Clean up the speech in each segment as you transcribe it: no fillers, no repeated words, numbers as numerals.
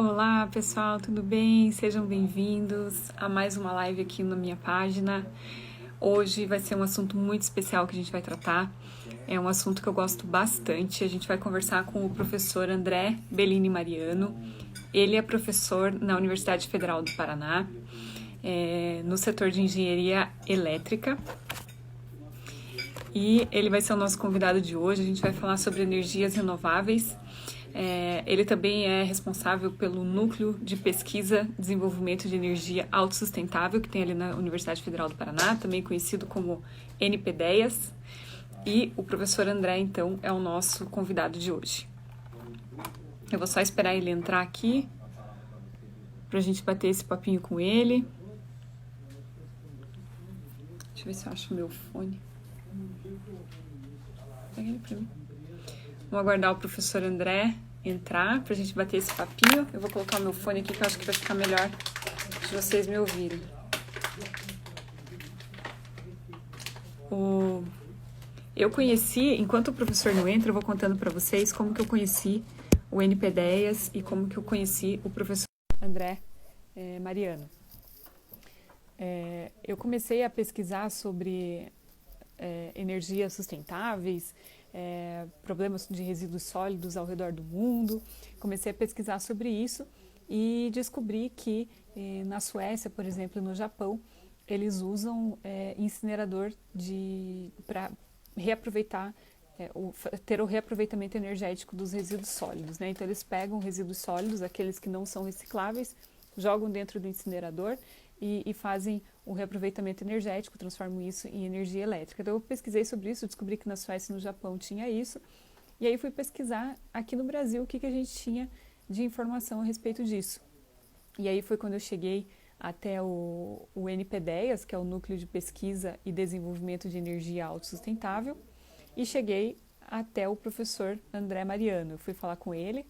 Olá pessoal, tudo bem? Sejam bem-vindos a mais uma live aqui na minha página. Hoje vai ser um assunto muito especial que a gente vai tratar. É um assunto que eu gosto bastante. A gente vai conversar com o professor André Bellini Mariano. Ele é professor na Universidade Federal do Paraná, no setor de engenharia elétrica. E ele vai ser o nosso convidado de hoje. A gente vai falar sobre energias renováveis. Ele também é responsável pelo Núcleo de Pesquisa e Desenvolvimento de Energia Autossustentável, que tem ali na Universidade Federal do Paraná, também conhecido como NPDEAS. E o professor André, então, é o nosso convidado de hoje. Eu vou só esperar ele entrar aqui, pra gente bater esse papinho com ele. Deixa eu ver se eu acho o meu fone. Pega ele pra mim. Vamos aguardar o professor André entrar pra gente bater esse papinho. Eu vou colocar o meu fone aqui que eu acho que vai ficar melhor se vocês me ouvirem. Eu conheci, enquanto o professor não entra, eu vou contando pra vocês como que eu conheci o NPDEAS e como que eu conheci o professor André Mariano. Eu comecei a pesquisar sobre energias sustentáveis, problemas de resíduos sólidos ao redor do mundo. Comecei a pesquisar sobre isso e descobri que na Suécia, por exemplo, e no Japão, eles usam incinerador para reaproveitar, ter o reaproveitamento energético dos resíduos sólidos, né? Então eles pegam resíduos sólidos, aqueles que não são recicláveis, jogam dentro do incinerador e fazem o reaproveitamento energético, transformam isso em energia elétrica. Então eu pesquisei sobre isso, descobri que na Suécia e no Japão tinha isso, e aí fui pesquisar aqui no Brasil o que a gente tinha de informação a respeito disso. E aí foi quando eu cheguei até o NPDEAS, que é o Núcleo de Pesquisa e Desenvolvimento de Energia Autossustentável, e cheguei até o professor André Mariano. Eu fui falar com ele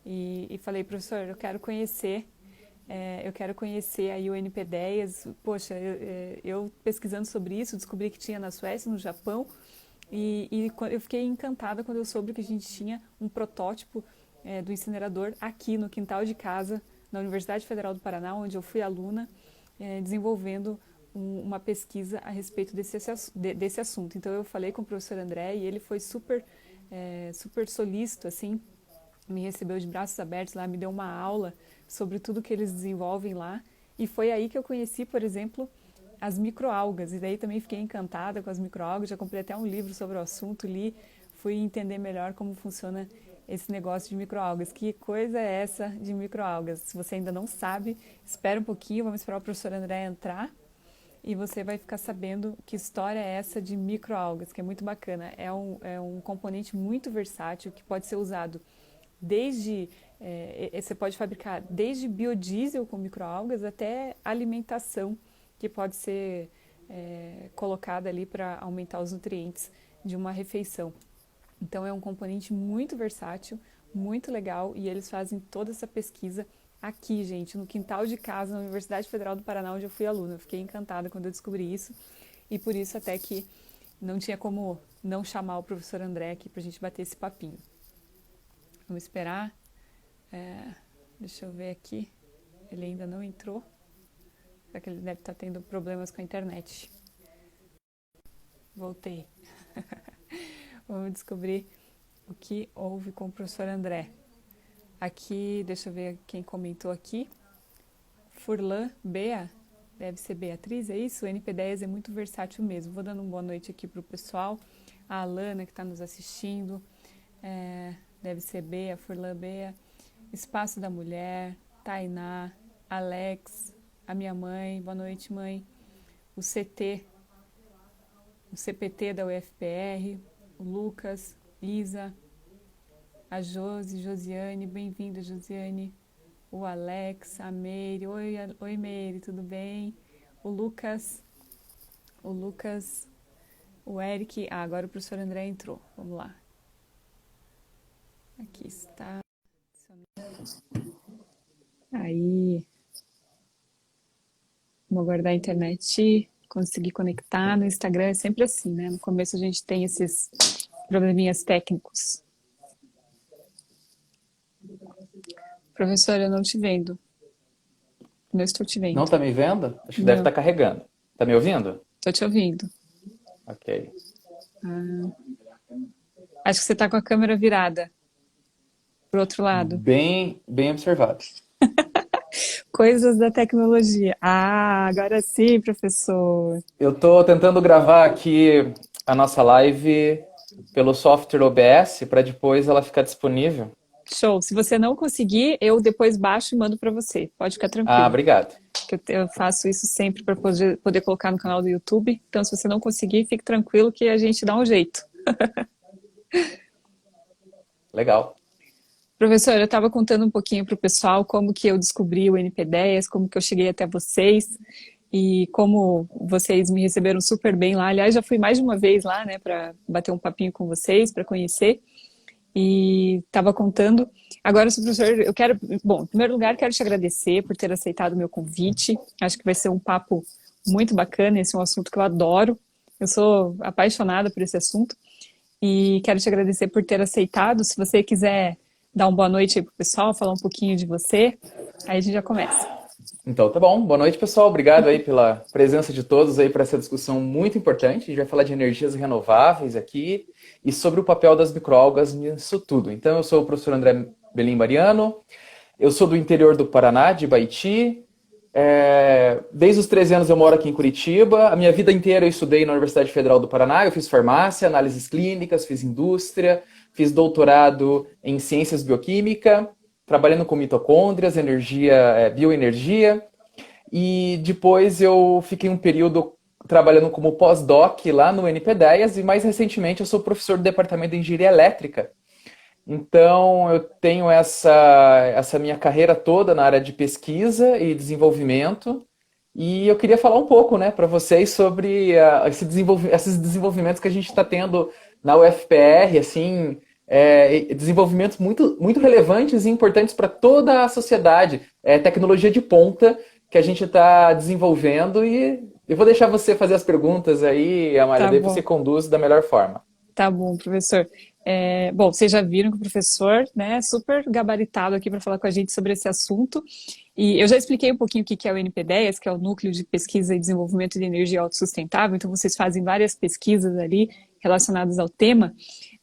e falei, professor, eu quero conhecer aí o NPDEAS. Poxa, eu pesquisando sobre isso, descobri que tinha na Suécia, no Japão, e eu fiquei encantada quando eu soube que a gente tinha um protótipo do incinerador aqui no quintal de casa, na Universidade Federal do Paraná, onde eu fui aluna, desenvolvendo uma pesquisa a respeito desse assunto. Então eu falei com o professor André e ele foi super solícito, assim, me recebeu de braços abertos lá, me deu uma aula sobre tudo que eles desenvolvem lá, e foi aí que eu conheci, por exemplo, as microalgas, e daí também fiquei encantada com as microalgas, já comprei até um livro sobre o assunto, li, fui entender melhor como funciona esse negócio de microalgas. Que coisa é essa de microalgas? Se você ainda não sabe, espera um pouquinho, vamos esperar o professor André entrar, e você vai ficar sabendo que história é essa de microalgas, que é muito bacana. É um componente muito versátil que pode ser usado você pode fabricar desde biodiesel com microalgas até alimentação que pode ser colocada ali para aumentar os nutrientes de uma refeição. Então é um componente muito versátil, muito legal, e eles fazem toda essa pesquisa aqui, gente, no quintal de casa, na Universidade Federal do Paraná, onde eu fui aluna. Eu fiquei encantada quando eu descobri isso, e por isso até que não tinha como não chamar o professor André aqui para a gente bater esse papinho. Vamos esperar. Deixa eu ver aqui. Ele ainda não entrou. Será que ele deve estar tendo problemas com a internet? Voltei. Vamos descobrir o que houve com o professor André. Aqui, deixa eu ver quem comentou aqui. Furlan Bea, deve ser Beatriz, é isso? O NPDEAS é muito versátil mesmo. Vou dando uma boa noite aqui para o pessoal. A Alana, que está nos assistindo. Deve ser Bea, Furlan Bea. Espaço da Mulher, Tainá, Alex, a minha mãe, boa noite, mãe. O CPT da UFPR, o Lucas, Isa, a Josiane, bem-vinda, Josiane. O Alex, a Meire, oi Meire, tudo bem? O Lucas, o Eric, agora o professor André entrou, vamos lá. Aqui está. Aí. Vou aguardar a internet, conseguir conectar. No Instagram é sempre assim, né? No começo a gente tem esses probleminhas técnicos. Professor, eu não te vendo. Não estou te Não vendo. tá me vendo? Acho que deve Não, estar carregando. Tá me ouvindo? estou te ouvindo. Ok. Acho que você está com a câmera virada pro outro lado. Bem, bem observado. Coisas da tecnologia. Ah, agora sim, professor. Eu tô tentando gravar aqui a nossa live pelo software OBS para depois ela ficar disponível. Show. Se você não conseguir, eu depois baixo e mando para você. Pode ficar Ah, tranquilo. obrigado. Que eu faço isso sempre para poder colocar no canal do YouTube. Então, se você não conseguir, fique tranquilo que a gente dá um jeito. Legal. Professor, eu estava contando um pouquinho para o pessoal como que eu descobri o NP10, como que eu cheguei até vocês e como vocês me receberam super bem lá. Aliás, já fui mais de uma vez lá, né, para bater um papinho com vocês, para conhecer. E estava contando. Agora, professor, eu quero, bom, em primeiro lugar, quero te agradecer por ter aceitado o meu convite. Acho que vai ser um papo muito bacana. Esse é um assunto que eu adoro. Eu sou apaixonada por esse assunto e quero te agradecer por ter aceitado. Se você quiser dar uma boa noite aí pro pessoal, falar um pouquinho de você, aí a gente já começa. Então, tá bom. Boa noite, pessoal. Obrigado aí pela presença de todos aí para essa discussão muito importante. A gente vai falar de energias renováveis aqui e sobre o papel das microalgas nisso tudo. Então, eu sou o professor André Belim Mariano, eu sou do interior do Paraná, de Baiti. Desde os 13 anos eu moro aqui em Curitiba. A minha vida inteira eu estudei na Universidade Federal do Paraná. Eu fiz farmácia, análises clínicas, fiz indústria, fiz doutorado em ciências bioquímica, trabalhando com mitocôndrias, energia, bioenergia. E depois eu fiquei um período trabalhando como pós-doc lá no NP10 e mais recentemente eu sou professor do departamento de engenharia elétrica. Então, eu tenho essa minha carreira toda na área de pesquisa e desenvolvimento, e eu queria falar um pouco, né, para vocês sobre esses desenvolvimentos que a gente está tendo na UFPR, assim, desenvolvimentos muito, muito relevantes e importantes para toda a sociedade, tecnologia de ponta que a gente está desenvolvendo, e eu vou deixar você fazer as perguntas aí, Amália, Tá daí você bom. conduz da melhor forma. Tá bom, professor. Bom, vocês já viram que o professor, né, é super gabaritado aqui para falar com a gente sobre esse assunto. E eu já expliquei um pouquinho o que é o NP10, que é o Núcleo de Pesquisa e Desenvolvimento de Energia Autossustentável. Então, vocês fazem várias pesquisas ali relacionadas ao tema.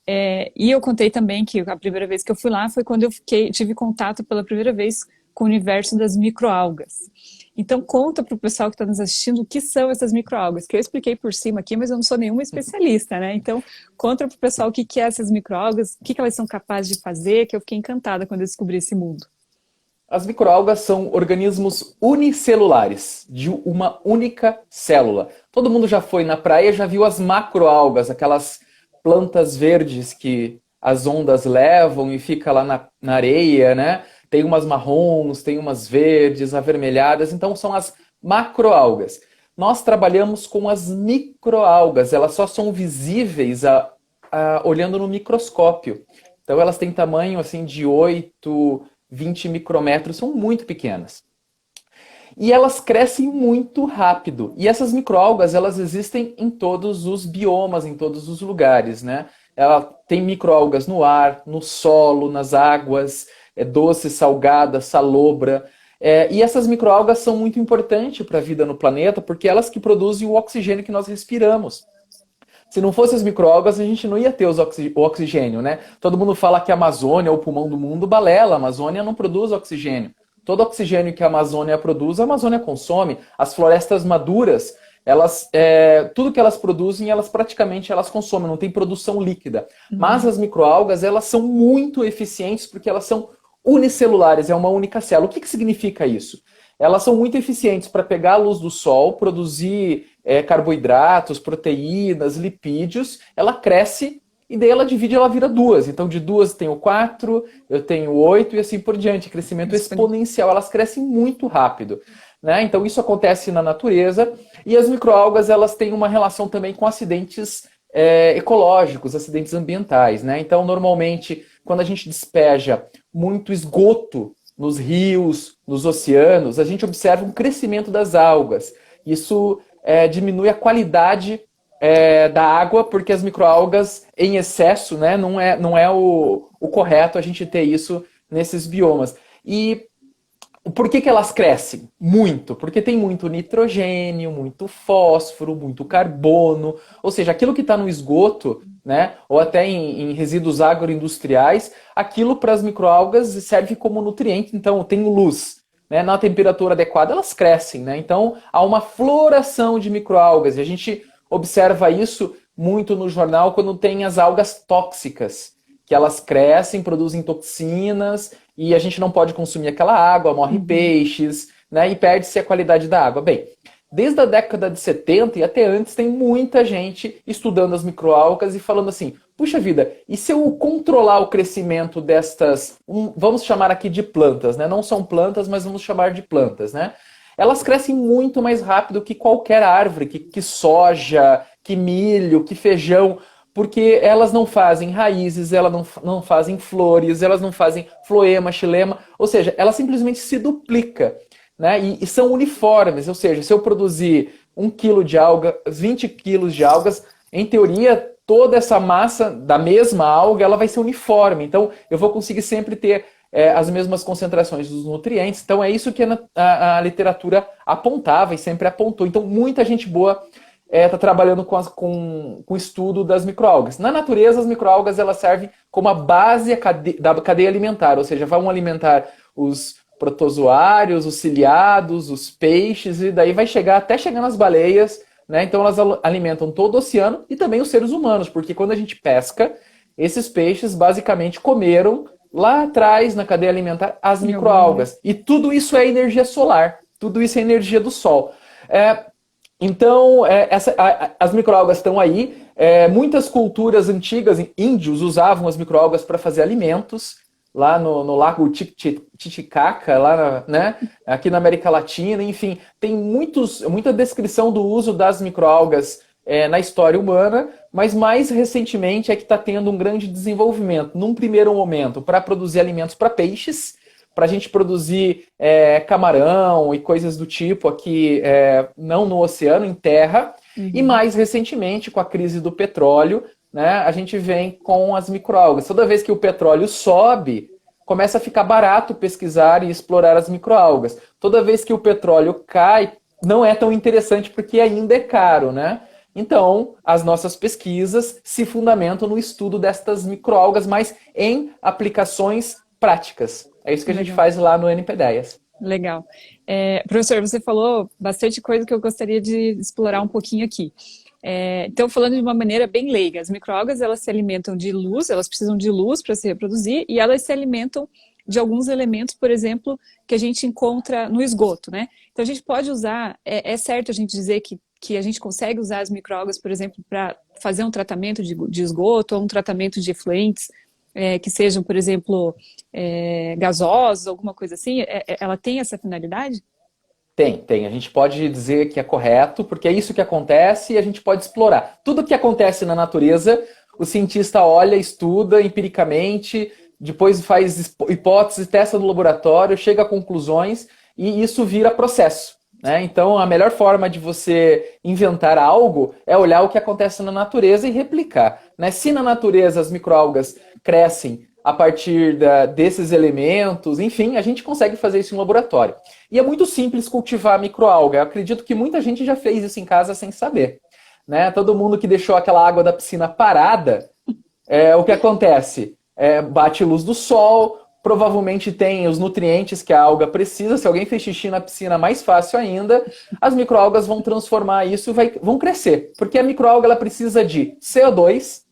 E eu contei também que a primeira vez que eu fui lá foi quando eu tive contato pela primeira vez com o universo das microalgas. Então, conta para o pessoal que está nos assistindo o que são essas microalgas, que eu expliquei por cima aqui, mas eu não sou nenhuma especialista, né? Então, conta para o pessoal o que é essas microalgas, o que elas são capazes de fazer, que eu fiquei encantada quando eu descobri esse mundo. As microalgas são organismos unicelulares, de uma única célula. Todo mundo já foi na praia e já viu as macroalgas, aquelas plantas verdes que as ondas levam e fica lá na areia, né? Tem umas marrons, tem umas verdes, avermelhadas, então são as macroalgas. Nós trabalhamos com as microalgas, elas só são visíveis olhando no microscópio. Então elas têm tamanho assim de 8 20 micrômetros, são muito pequenas. E elas crescem muito rápido. E essas microalgas, elas existem em todos os biomas, em todos os lugares, né? Ela tem microalgas no ar, no solo, nas águas, doce, salgada, salobra. E essas microalgas são muito importantes para a vida no planeta, porque elas que produzem o oxigênio que nós respiramos. Se não fossem as microalgas, a gente não ia ter o oxigênio, né? Todo mundo fala que a Amazônia é o pulmão do mundo, balela. A Amazônia não produz oxigênio. Todo oxigênio que a Amazônia produz, a Amazônia consome. As florestas maduras, tudo que elas produzem, elas consomem, não tem produção líquida. Mas Uhum. as microalgas, elas são muito eficientes porque elas são unicelulares, é uma única célula. O que significa isso? Elas são muito eficientes para pegar a luz do sol, produzir carboidratos, proteínas, lipídios. Ela cresce e daí ela divide, ela vira duas. Então de duas eu tenho 4, eu tenho 8 e assim por diante. Crescimento exponencial. Elas crescem muito rápido. Né? Então isso acontece na natureza. E as microalgas, elas têm uma relação também com acidentes ecológicos, acidentes ambientais. Né? Então normalmente quando a gente despeja muito esgoto nos rios, nos oceanos, a gente observa um crescimento das algas. Isso diminui a qualidade da água, porque as microalgas em excesso, né, não é o correto a gente ter isso nesses biomas. E por que que elas crescem? Muito. Porque tem muito nitrogênio, muito fósforo, muito carbono. Ou seja, aquilo que está no esgoto, né, ou até em resíduos agroindustriais, aquilo para as microalgas serve como nutriente. Então, tem luz, né, na temperatura adequada, elas crescem. Né? Então, há uma floração de microalgas. E a gente observa isso muito no jornal quando tem as algas tóxicas, que elas crescem, produzem toxinas e a gente não pode consumir aquela água, morre peixes, né, e perde-se a qualidade da água. Bem, desde a década de 70 e até antes tem muita gente estudando as microalgas e falando assim, puxa vida, e se eu controlar o crescimento destas, vamos chamar aqui de plantas, né? Não são plantas, mas vamos chamar de plantas, né? Elas crescem muito mais rápido que qualquer árvore, que soja, que milho, que feijão, porque elas não fazem raízes, elas não fazem flores, elas não fazem floema, xilema, ou seja, ela simplesmente se duplica, né? E são uniformes, ou seja, se eu produzir 1 quilo de alga, 20 quilos de algas, em teoria, toda essa massa da mesma alga, ela vai ser uniforme, então eu vou conseguir sempre ter as mesmas concentrações dos nutrientes, então é isso que a literatura apontava e sempre apontou, então muita gente boa está trabalhando com o estudo das microalgas. Na natureza, as microalgas elas servem como a base da cadeia alimentar, ou seja, vão alimentar os protozoários, os ciliados, os peixes, e daí vai até chegar nas baleias, né? Então elas alimentam todo o oceano e também os seres humanos, porque quando a gente pesca, esses peixes basicamente comeram lá atrás na cadeia alimentar as microalgas. E tudo isso é energia solar, tudo isso é energia do sol. Então, as microalgas estão aí. Muitas culturas antigas, índios, usavam as microalgas para fazer alimentos. Lá no Lago Titicaca, lá né, aqui na América Latina. Enfim, tem muita descrição do uso das microalgas na história humana, mas mais recentemente é que está tendo um grande desenvolvimento, num primeiro momento, para produzir alimentos para peixes, para a gente produzir camarão e coisas do tipo aqui, não no oceano, em terra. E mais recentemente, com a crise do petróleo, né, a gente vem com as microalgas. Toda vez que o petróleo sobe, começa a ficar barato pesquisar e explorar as microalgas. Toda vez que o petróleo cai, não é tão interessante porque ainda é caro, né? Então, as nossas pesquisas se fundamentam no estudo destas microalgas, mas em aplicações práticas. É isso que a gente faz lá no NP10. Legal. Professor, você falou bastante coisa que eu gostaria de explorar um pouquinho aqui. Então, falando de uma maneira bem leiga, as microalgas elas se alimentam de luz, elas precisam de luz para se reproduzir e elas se alimentam de alguns elementos, por exemplo, que a gente encontra no esgoto, né? Então, a gente pode usar, é certo a gente dizer que a gente consegue usar as microalgas, por exemplo, para fazer um tratamento de esgoto ou um tratamento de efluentes, que sejam, por exemplo, gasosos, alguma coisa assim, ela tem essa finalidade? Tem. A gente pode dizer que é correto, porque é isso que acontece e a gente pode explorar. Tudo que acontece na natureza, o cientista olha, estuda empiricamente, depois faz hipóteses, testa no laboratório, chega a conclusões e isso vira processo. Né? Então, a melhor forma de você inventar algo é olhar o que acontece na natureza e replicar. Né? Se na natureza as microalgas crescem a partir desses elementos, enfim, a gente consegue fazer isso em laboratório. E é muito simples cultivar a microalga. Eu acredito que muita gente já fez isso em casa sem saber. Né? Todo mundo que deixou aquela água da piscina parada, o que acontece? Bate luz do sol, provavelmente tem os nutrientes que a alga precisa. Se alguém fez xixi na piscina, mais fácil ainda. As microalgas vão transformar isso e vão crescer. Porque a microalga ela precisa de CO2,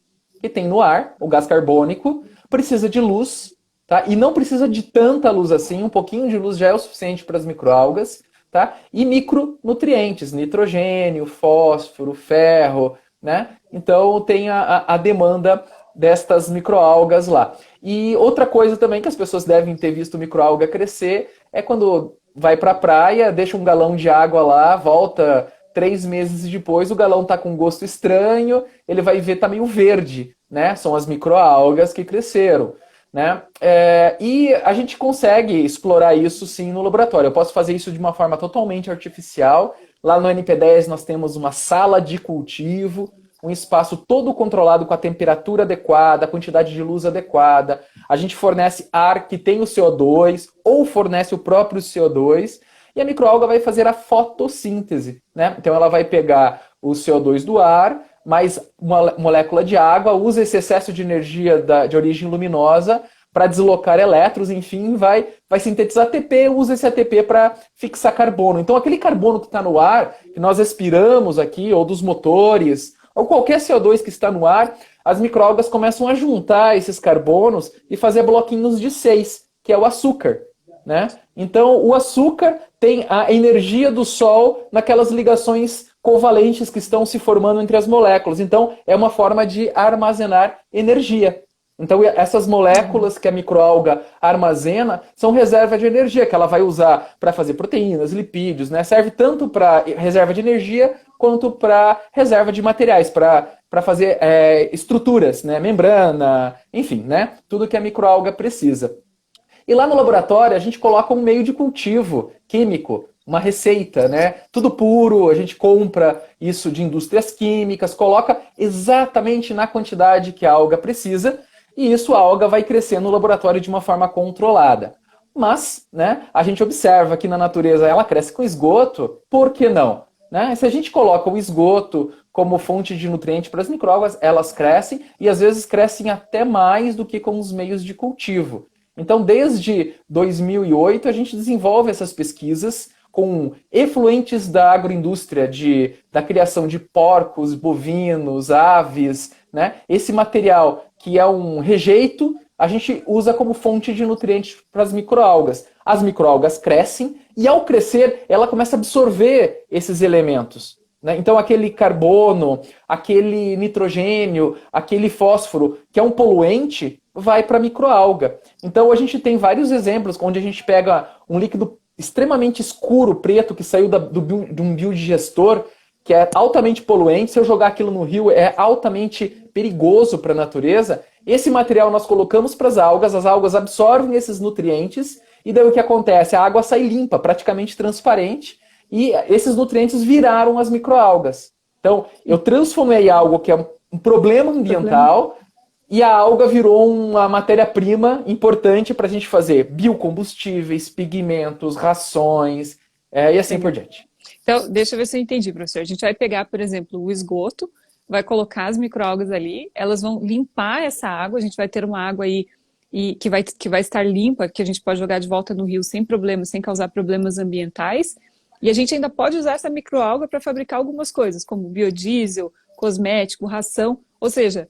que tem no ar, o gás carbônico, precisa de luz, tá? E não precisa de tanta luz assim, um pouquinho de luz já é o suficiente para as microalgas, tá? E micronutrientes, nitrogênio, fósforo, ferro, né? Então tem a demanda destas microalgas lá. E outra coisa também que as pessoas devem ter visto microalga crescer é quando vai para a praia, deixa um galão de água lá, volta 3 meses depois, o galão tá com gosto estranho, ele vai ver, tá meio verde, né? São as microalgas que cresceram, né? E a gente consegue explorar isso sim no laboratório. Eu posso fazer isso de uma forma totalmente artificial. Lá no NP10 nós temos uma sala de cultivo, um espaço todo controlado com a temperatura adequada, a quantidade de luz adequada. A gente fornece ar que tem o CO2 ou fornece o próprio CO2 e a microalga vai fazer a fotossíntese, né? Então ela vai pegar o CO2 do ar, mais uma molécula de água, usa esse excesso de energia de origem luminosa para deslocar elétrons, enfim, vai sintetizar ATP, usa esse ATP para fixar carbono. Então aquele carbono que está no ar, que nós respiramos aqui, ou dos motores, ou qualquer CO2 que está no ar, as microalgas começam a juntar esses carbonos e fazer bloquinhos de 6, que é o açúcar, né? Então o açúcar tem a energia do Sol naquelas ligações covalentes que estão se formando entre as moléculas. Então é uma forma de armazenar energia. Então essas moléculas que a microalga armazena são reserva de energia, que ela vai usar para fazer proteínas, lipídios, né? Serve tanto para reserva de energia quanto para reserva de materiais, para fazer estruturas, né? Membrana, enfim, né? Tudo que a microalga precisa. E lá no laboratório a gente coloca um meio de cultivo químico, uma receita, né? Tudo puro, a gente compra isso de indústrias químicas, coloca exatamente na quantidade que a alga precisa, e isso a alga vai crescer no laboratório de uma forma controlada. Mas, né, a gente observa que na natureza ela cresce com esgoto, por que não? Né? Se a gente coloca o esgoto como fonte de nutriente para as microalgas, elas crescem e às vezes crescem até mais do que com os meios de cultivo. Então, desde 2008, a gente desenvolve essas pesquisas com efluentes da agroindústria, da criação de porcos, bovinos, aves, né? Esse material que é um rejeito, a gente usa como fonte de nutrientes para as microalgas. As microalgas crescem e, ao crescer, ela começa a absorver esses elementos, né? Então, aquele carbono, aquele nitrogênio, aquele fósforo, que é um poluente, vai para a microalga. Então, a gente tem vários exemplos onde a gente pega um líquido extremamente escuro, preto, que saiu de um biodigestor, que é altamente poluente. Se eu jogar aquilo no rio, é altamente perigoso para a natureza. Esse material nós colocamos para as algas absorvem esses nutrientes, e daí o que acontece? A água sai limpa, praticamente transparente, e esses nutrientes viraram as microalgas. Então, eu transformei algo que é um problema ambiental, e a alga virou uma matéria-prima importante para a gente fazer biocombustíveis, pigmentos, rações, e assim por diante. Então, deixa eu ver se eu entendi, professor. A gente vai pegar, por exemplo, o esgoto, vai colocar as microalgas ali, elas vão limpar essa água, a gente vai ter uma água aí que vai estar limpa, que a gente pode jogar de volta no rio sem problemas, sem causar problemas ambientais. E a gente ainda pode usar essa microalga para fabricar algumas coisas, como biodiesel, cosmético, ração. Ou seja,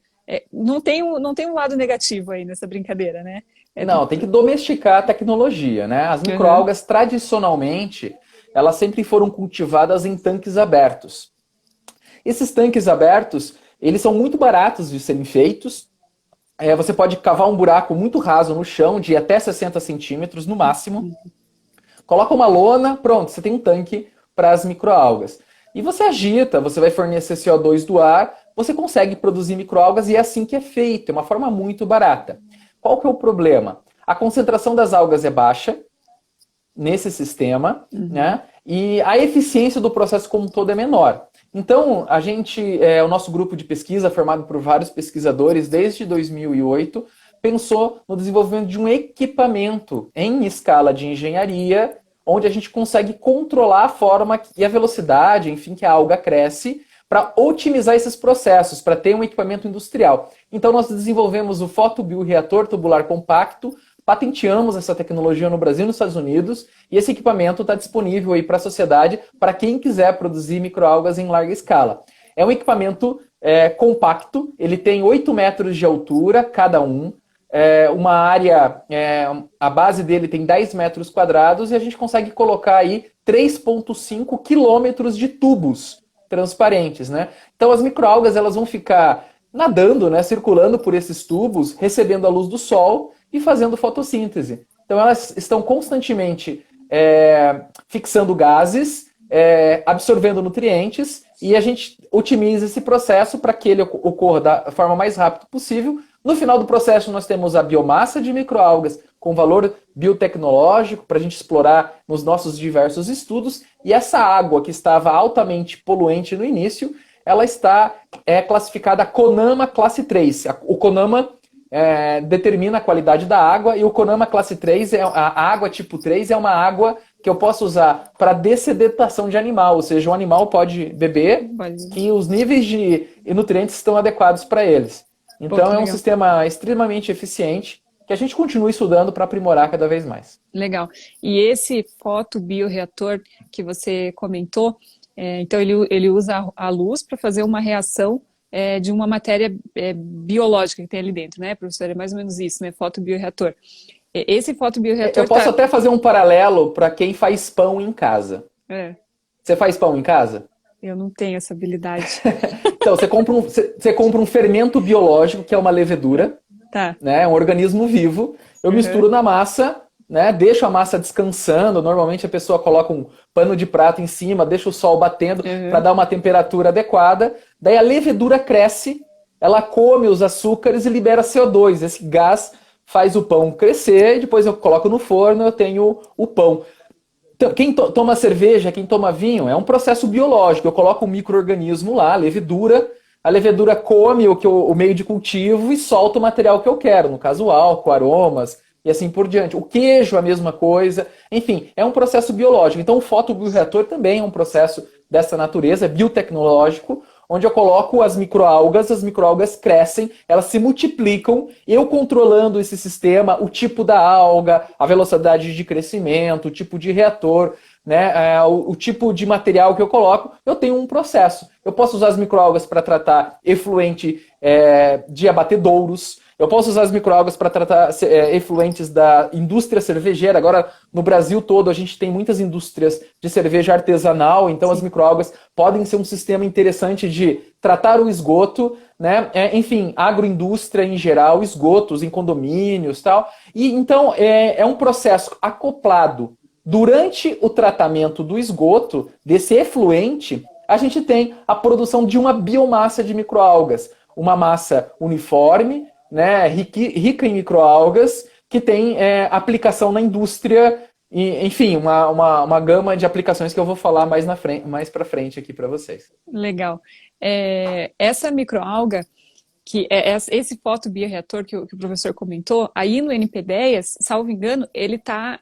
não tem um lado negativo aí nessa brincadeira, né? Não, tem que domesticar a tecnologia, né? As microalgas, tradicionalmente, elas sempre foram cultivadas em tanques abertos. Esses tanques abertos, eles são muito baratos de serem feitos. Você pode cavar um buraco muito raso no chão, de até 60 centímetros no máximo. Coloca uma lona, pronto, você tem um tanque para as microalgas. E você agita, você vai fornecer CO2 do ar, você consegue produzir microalgas e é assim que é feito, é uma forma muito barata. Qual que é o problema? A concentração das algas é baixa nesse sistema, né? E a eficiência do processo como um todo é menor. Então, o nosso grupo de pesquisa, formado por vários pesquisadores desde 2008, pensou no desenvolvimento de um equipamento em escala de engenharia, onde a gente consegue controlar a forma e a velocidade, enfim, que a alga cresce, para otimizar esses processos, para ter um equipamento industrial. Então, nós desenvolvemos o fotobioreator tubular compacto, patenteamos essa tecnologia no Brasil e nos Estados Unidos, e esse equipamento está disponível aí para a sociedade, para quem quiser produzir microalgas em larga escala. É um equipamento compacto, ele tem 8 metros de altura, cada um, uma área, a base dele tem 10 metros quadrados, e a gente consegue colocar aí 3,5 quilômetros de tubos transparentes, né? Então as microalgas elas vão ficar nadando, né, circulando por esses tubos, recebendo a luz do sol e fazendo fotossíntese. Então elas estão constantemente fixando gases, absorvendo nutrientes, e a gente otimiza esse processo para que ele ocorra da forma mais rápida possível. No final do processo nós temos a biomassa de microalgas com valor biotecnológico para a gente explorar nos nossos diversos estudos, e essa água que estava altamente poluente no início, ela está classificada CONAMA classe 3. O CONAMA determina a qualidade da água e o CONAMA classe 3, a água tipo 3 é uma água que eu posso usar para dessedentação de animal, ou seja, o animal pode beber que os níveis de nutrientes estão adequados para eles. Então é um sistema extremamente eficiente que a gente continua estudando para aprimorar cada vez mais. Legal. E esse fotobioreator que você comentou, então ele usa a luz para fazer uma reação de uma matéria biológica que tem ali dentro, né, professor? É mais ou menos isso, né? Fotobioreator. Esse fotobioreator... Eu posso até fazer um paralelo para quem faz pão em casa. Você faz pão em casa? Eu não tenho essa habilidade. Então, você compra um fermento biológico, que é uma levedura, né, um organismo vivo. Eu misturo na massa, né, deixo a massa descansando. Normalmente a pessoa coloca um pano de prato em cima, deixa o sol batendo para dar uma temperatura adequada. Daí a levedura cresce, ela come os açúcares e libera CO2. Esse gás faz o pão crescer e depois eu coloco no forno e eu tenho o pão. Então, quem toma cerveja, quem toma vinho, é um processo biológico. Eu coloco um micro-organismo lá, a levedura come o meio de cultivo e solta o material que eu quero, no caso álcool, aromas e assim por diante. O queijo, a mesma coisa. Enfim, é um processo biológico. Então o fotobioreator também é um processo dessa natureza, biotecnológico, onde eu coloco as microalgas crescem, elas se multiplicam, eu controlando esse sistema, o tipo da alga, a velocidade de crescimento, o tipo de reator, né, o tipo de material que eu coloco, eu tenho um processo. Eu posso usar as microalgas para tratar efluente de abatedouros, eu posso usar as microalgas para tratar efluentes da indústria cervejeira. Agora, no Brasil todo, a gente tem muitas indústrias de cerveja artesanal, então as microalgas podem ser um sistema interessante de tratar o esgoto, né? Enfim, agroindústria em geral, esgotos em condomínios e tal. E, então, é um processo acoplado. Durante o tratamento do esgoto, desse efluente, a gente tem a produção de uma biomassa de microalgas. Uma massa uniforme, né, rica em microalgas, que tem aplicação na indústria, e, enfim, uma gama de aplicações que eu vou falar mais para frente aqui para vocês. Legal. Essa microalga, esse fotobioreator que o professor comentou, aí no NP10, salvo engano, ele está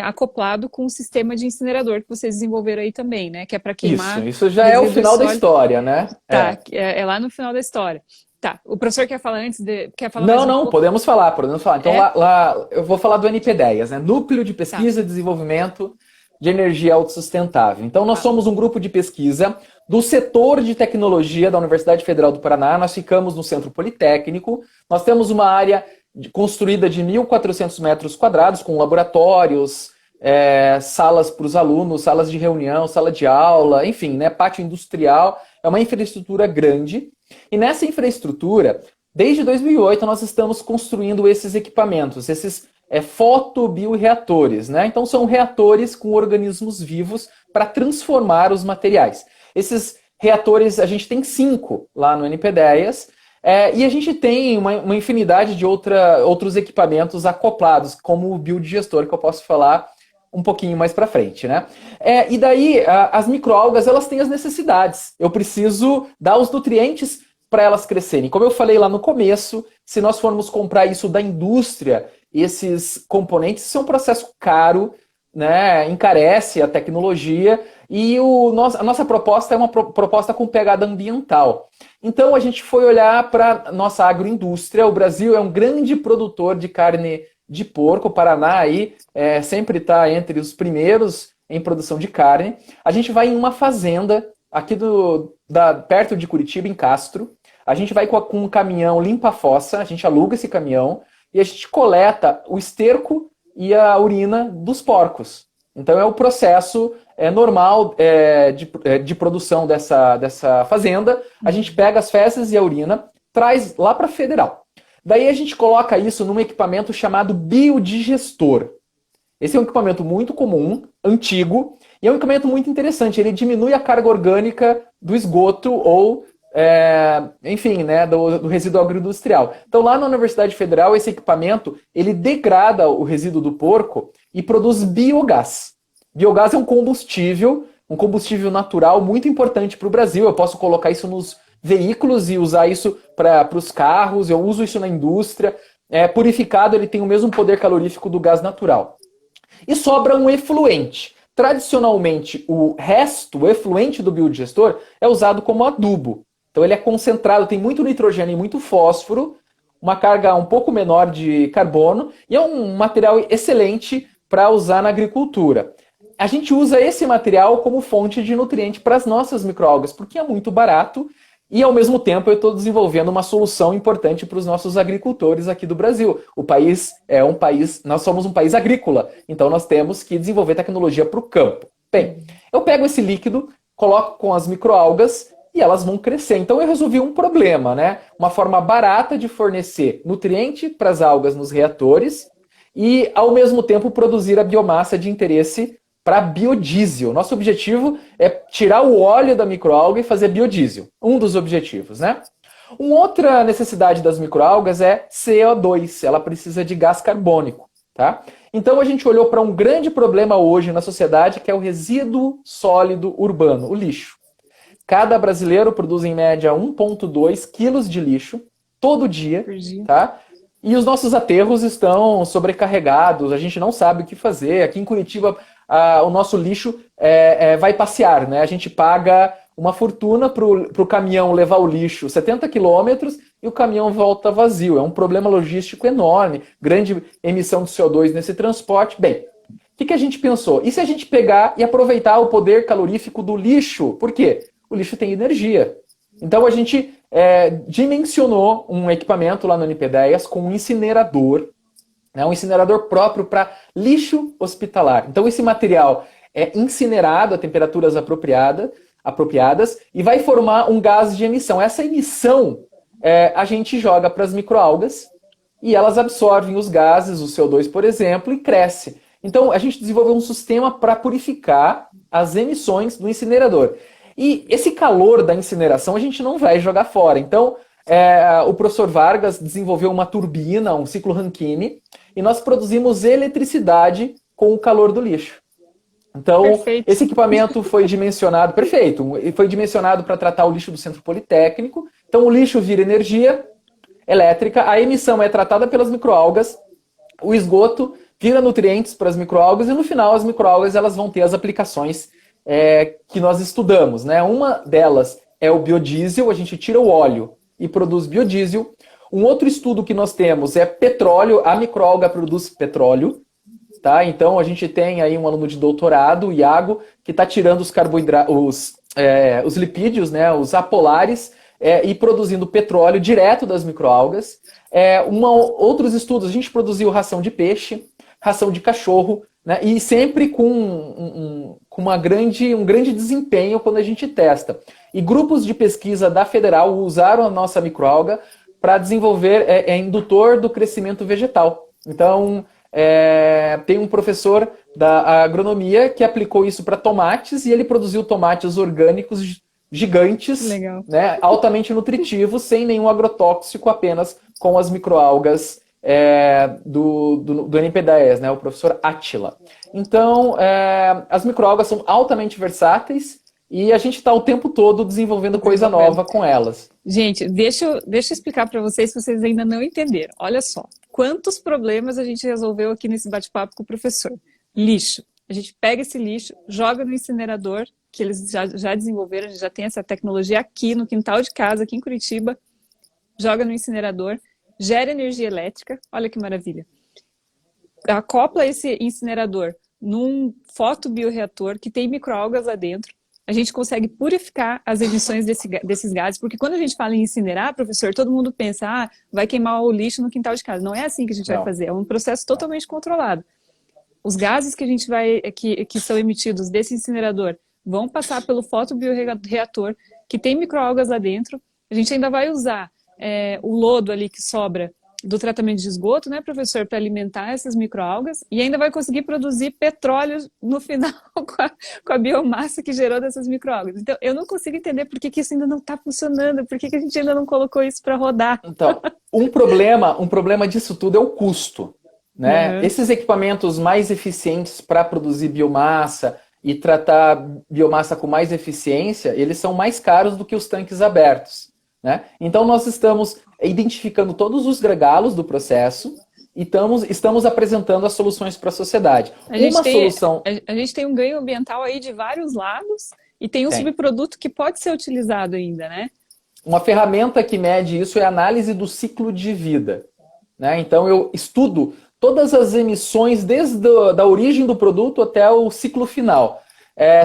acoplado com o sistema de incinerador que vocês desenvolveram aí também, né? Que é para queimar. Isso já é o final da história, né? Tá, é lá no final da história. Tá, o professor quer falar antes de... Não, podemos falar. Então lá eu vou falar do NP10, né? Núcleo de Pesquisa e Desenvolvimento de Energia Autossustentável. Então nós somos um grupo de pesquisa do setor de tecnologia da Universidade Federal do Paraná. Nós ficamos no Centro Politécnico. Nós temos uma área construída de 1.400 metros quadrados, com laboratórios, salas para os alunos, salas de reunião, sala de aula, enfim, né? Pátio industrial. É uma infraestrutura grande. E nessa infraestrutura, desde 2008, nós estamos construindo esses equipamentos, esses fotobioreatores, né? Então são reatores com organismos vivos para transformar os materiais. Esses reatores, a gente tem 5 lá no NP10, e a gente tem uma infinidade de outros equipamentos acoplados, como o biodigestor, que eu posso falar um pouquinho mais para frente, né? E daí, as microalgas, elas têm as necessidades. Eu preciso dar os nutrientes para elas crescerem. Como eu falei lá no começo, se nós formos comprar isso da indústria, esses componentes, isso é um processo caro, né? Encarece a tecnologia e a nossa proposta é uma proposta com pegada ambiental. Então a gente foi olhar para a nossa agroindústria. O Brasil é um grande produtor de carne de porco. O Paraná aí sempre está entre os primeiros em produção de carne. A gente vai em uma fazenda aqui perto de Curitiba, em Castro. A gente vai com um caminhão limpa-fossa, a gente aluga esse caminhão e a gente coleta o esterco e a urina dos porcos. Então é o processo normal de produção dessa fazenda. A gente pega as fezes e a urina, traz lá para a federal. Daí a gente coloca isso num equipamento chamado biodigestor. Esse é um equipamento muito comum, antigo, e é um equipamento muito interessante. Ele diminui a carga orgânica do esgoto ou, enfim, né, do resíduo agroindustrial. Então lá na Universidade Federal, esse equipamento, ele degrada o resíduo do porco e produz biogás. Biogás é um combustível um combustível natural muito importante para o Brasil. Eu posso colocar isso nos veículos e usar isso para os carros, eu uso isso na indústria. Purificado, ele tem o mesmo poder calorífico do gás natural. E sobra um efluente. Tradicionalmente, o resto, o efluente do biodigestor, é usado como adubo. Então ele é concentrado, tem muito nitrogênio e muito fósforo, uma carga um pouco menor de carbono, e é um material excelente para usar na agricultura. A gente usa esse material como fonte de nutriente para as nossas microalgas, porque é muito barato e, ao mesmo tempo, eu estou desenvolvendo uma solução importante para os nossos agricultores aqui do Brasil. O país nós somos um país agrícola, então nós temos que desenvolver tecnologia para o campo. Bem, eu pego esse líquido, coloco com as microalgas e elas vão crescer. Então eu resolvi um problema, né? Uma forma barata de fornecer nutriente para as algas nos reatores e, ao mesmo tempo, produzir a biomassa de interesse para biodiesel. Nosso objetivo é tirar o óleo da microalga e fazer biodiesel. Um dos objetivos, né? Uma outra necessidade das microalgas é CO2. Ela precisa de gás carbônico, tá? Então a gente olhou para um grande problema hoje na sociedade, que é o resíduo sólido urbano, o lixo. Cada brasileiro produz em média 1,2 quilos de lixo todo dia, tá? E os nossos aterros estão sobrecarregados, a gente não sabe o que fazer. Aqui em Curitiba, o nosso lixo vai passear, né? A gente paga uma fortuna para o caminhão levar o lixo 70 quilômetros e o caminhão volta vazio. É um problema logístico enorme, grande emissão de CO2 nesse transporte. Bem, o que a gente pensou? E se a gente pegar e aproveitar o poder calorífico do lixo? Por quê? O lixo tem energia. Então a gente dimensionou um equipamento lá no NP10 com um incinerador, né, um incinerador próprio para lixo hospitalar. Então esse material é incinerado a temperaturas apropriadas e vai formar um gás de emissão. Essa emissão a gente joga para as microalgas e elas absorvem os gases, o CO2, por exemplo, e cresce. Então a gente desenvolveu um sistema para purificar as emissões do incinerador. E esse calor da incineração a gente não vai jogar fora. Então, o professor Vargas desenvolveu uma turbina, um ciclo Rankine, e nós produzimos eletricidade com o calor do lixo. Então, perfeito. Esse equipamento foi dimensionado, perfeito, foi dimensionado para tratar o lixo do Centro Politécnico. Então, o lixo vira energia elétrica, a emissão é tratada pelas microalgas, o esgoto vira nutrientes para as microalgas, e no final as microalgas elas vão ter as aplicações que nós estudamos, né? Uma delas é o biodiesel, a gente tira o óleo e produz biodiesel. Um outro estudo que nós temos é petróleo, a microalga produz petróleo, tá? Então a gente tem aí um aluno de doutorado, o Iago, que está tirando os carboidratos, os lipídios, né? Os apolares, e produzindo petróleo direto das microalgas. Outros estudos, a gente produziu ração de peixe, ração de cachorro, né? E sempre com um grande desempenho quando a gente testa. E grupos de pesquisa da Federal usaram a nossa microalga para desenvolver indutor do crescimento vegetal. Então, tem um professor da agronomia que aplicou isso para tomates e ele produziu tomates orgânicos gigantes, né, altamente nutritivos, sem nenhum agrotóxico, apenas com as microalgas do NP10, né, o professor Átila. Então, as microalgas são altamente versáteis e a gente está o tempo todo desenvolvendo coisa nova com elas. Gente, deixa eu explicar para vocês se vocês ainda não entenderam. Olha só, quantos problemas a gente resolveu aqui nesse bate-papo com o professor. Lixo. A gente pega esse lixo, joga no incinerador, que eles já desenvolveram, a gente já tem essa tecnologia aqui no quintal de casa, aqui em Curitiba, joga no incinerador, gera energia elétrica, olha que maravilha. Acopla esse incinerador num fotobioreator que tem microalgas lá dentro. A gente consegue purificar as emissões desses gases, porque quando a gente fala em incinerar, professor, todo mundo pensa, vai queimar o lixo no quintal de casa. Não é assim que a gente vai fazer, é um processo totalmente controlado. Os gases que a gente que são emitidos desse incinerador vão passar pelo fotobioreator, que tem microalgas lá dentro. A gente ainda vai usar o lodo ali que sobra do tratamento de esgoto, né, professor, para alimentar essas microalgas, e ainda vai conseguir produzir petróleo no final com a biomassa que gerou dessas microalgas. Então, eu não consigo entender por que isso ainda não está funcionando, por que a gente ainda não colocou isso para rodar. Então, um problema disso tudo é o custo, né? Esses equipamentos mais eficientes para produzir biomassa, e tratar biomassa com mais eficiência, eles são mais caros do que os tanques abertos, né? Então nós estamos identificando todos os gargalos do processo e estamos apresentando as soluções para a sociedade. A gente tem um ganho ambiental aí de vários lados e tem um subproduto que pode ser utilizado ainda, né? Uma ferramenta que mede isso é a análise do ciclo de vida, né? Então eu estudo todas as emissões desde a origem do produto até o ciclo final.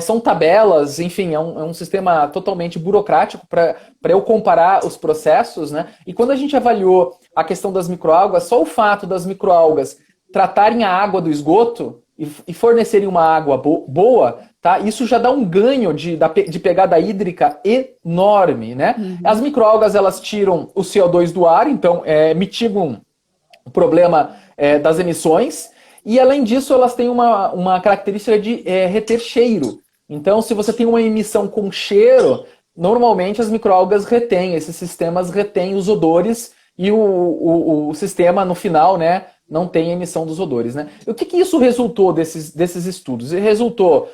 São tabelas, enfim, é um sistema totalmente burocrático para eu comparar os processos, né? E quando a gente avaliou a questão das microalgas, só o fato das microalgas tratarem a água do esgoto e fornecerem uma água boa, tá? Isso já dá um ganho de pegada hídrica enorme, né? Uhum. As microalgas, elas tiram o CO2 do ar, então mitigam o problema das emissões. E, além disso, elas têm uma característica de reter cheiro. Então, se você tem uma emissão com cheiro, normalmente as microalgas retêm, esses sistemas retêm os odores e o sistema, no final, né, não tem emissão dos odores. Né? E o que isso resultou desses estudos? Resultou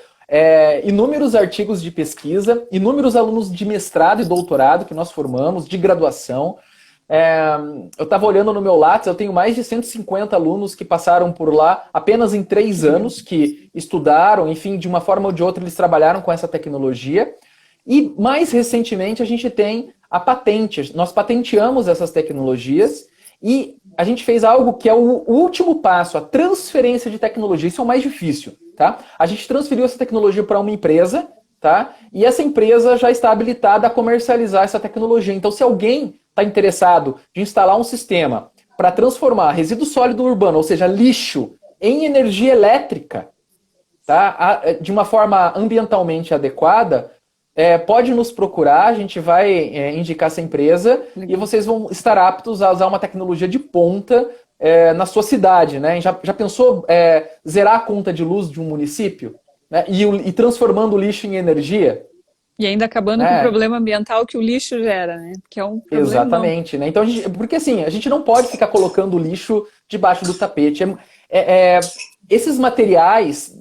inúmeros artigos de pesquisa, inúmeros alunos de mestrado e doutorado que nós formamos, de graduação. Eu estava olhando no meu Lattes, eu tenho mais de 150 alunos que passaram por lá apenas em 3 anos, que estudaram, enfim, de uma forma ou de outra eles trabalharam com essa tecnologia. E mais recentemente a gente tem a patente, nós patenteamos essas tecnologias e a gente fez algo que é o último passo, a transferência de tecnologia, isso é o mais difícil, tá? A gente transferiu essa tecnologia para uma empresa, tá? E essa empresa já está habilitada a comercializar essa tecnologia. Então, se alguém está interessado de instalar um sistema para transformar resíduo sólido urbano, ou seja, lixo, em energia elétrica, tá? De uma forma ambientalmente adequada, pode nos procurar, a gente vai indicar essa empresa e vocês vão estar aptos a usar uma tecnologia de ponta na sua cidade, né? Já pensou zerar a conta de luz de um município? Né? E transformando o lixo em energia? E ainda acabando com o problema ambiental que o lixo gera, né? Que é um problema. Exatamente, né? Então, porque assim, a gente não pode ficar colocando o lixo debaixo do tapete. Esses materiais,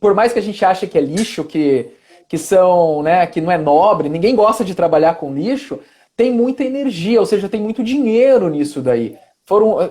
por mais que a gente ache que é lixo, que são, né, que não é nobre, ninguém gosta de trabalhar com lixo, tem muita energia, ou seja, tem muito dinheiro nisso daí.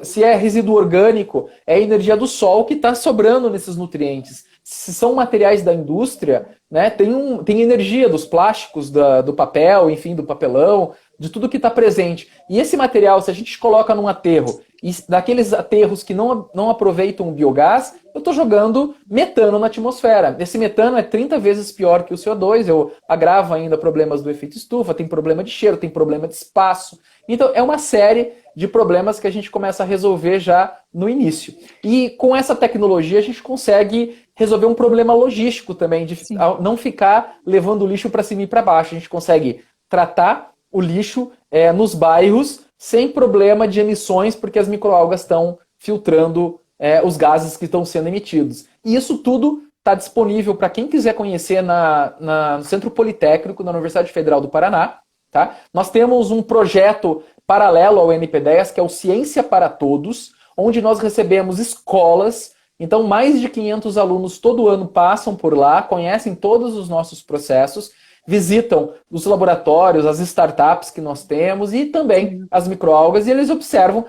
Se é resíduo orgânico, é a energia do sol que está sobrando nesses nutrientes. Se são materiais da indústria, né, tem energia dos plásticos, do papel, enfim, do papelão, de tudo que está presente. E esse material, se a gente coloca num aterro, e daqueles aterros que não aproveitam o biogás, eu estou jogando metano na atmosfera. Esse metano é 30 vezes pior que o CO2, eu agravo ainda problemas do efeito estufa, tem problema de cheiro, tem problema de espaço. Então, é uma série de problemas que a gente começa a resolver já no início. E com essa tecnologia a gente consegue resolver um problema logístico também, de não ficar levando o lixo para cima e para baixo. A gente consegue tratar o lixo nos bairros sem problema de emissões, porque as microalgas estão filtrando os gases que estão sendo emitidos. E isso tudo está disponível para quem quiser conhecer no Centro Politécnico da Universidade Federal do Paraná. Tá? Nós temos um projeto paralelo ao NP10, que é o Ciência para Todos, onde nós recebemos escolas. Então, mais de 500 alunos todo ano passam por lá, conhecem todos os nossos processos, visitam os laboratórios, as startups que nós temos e também as microalgas, e eles observam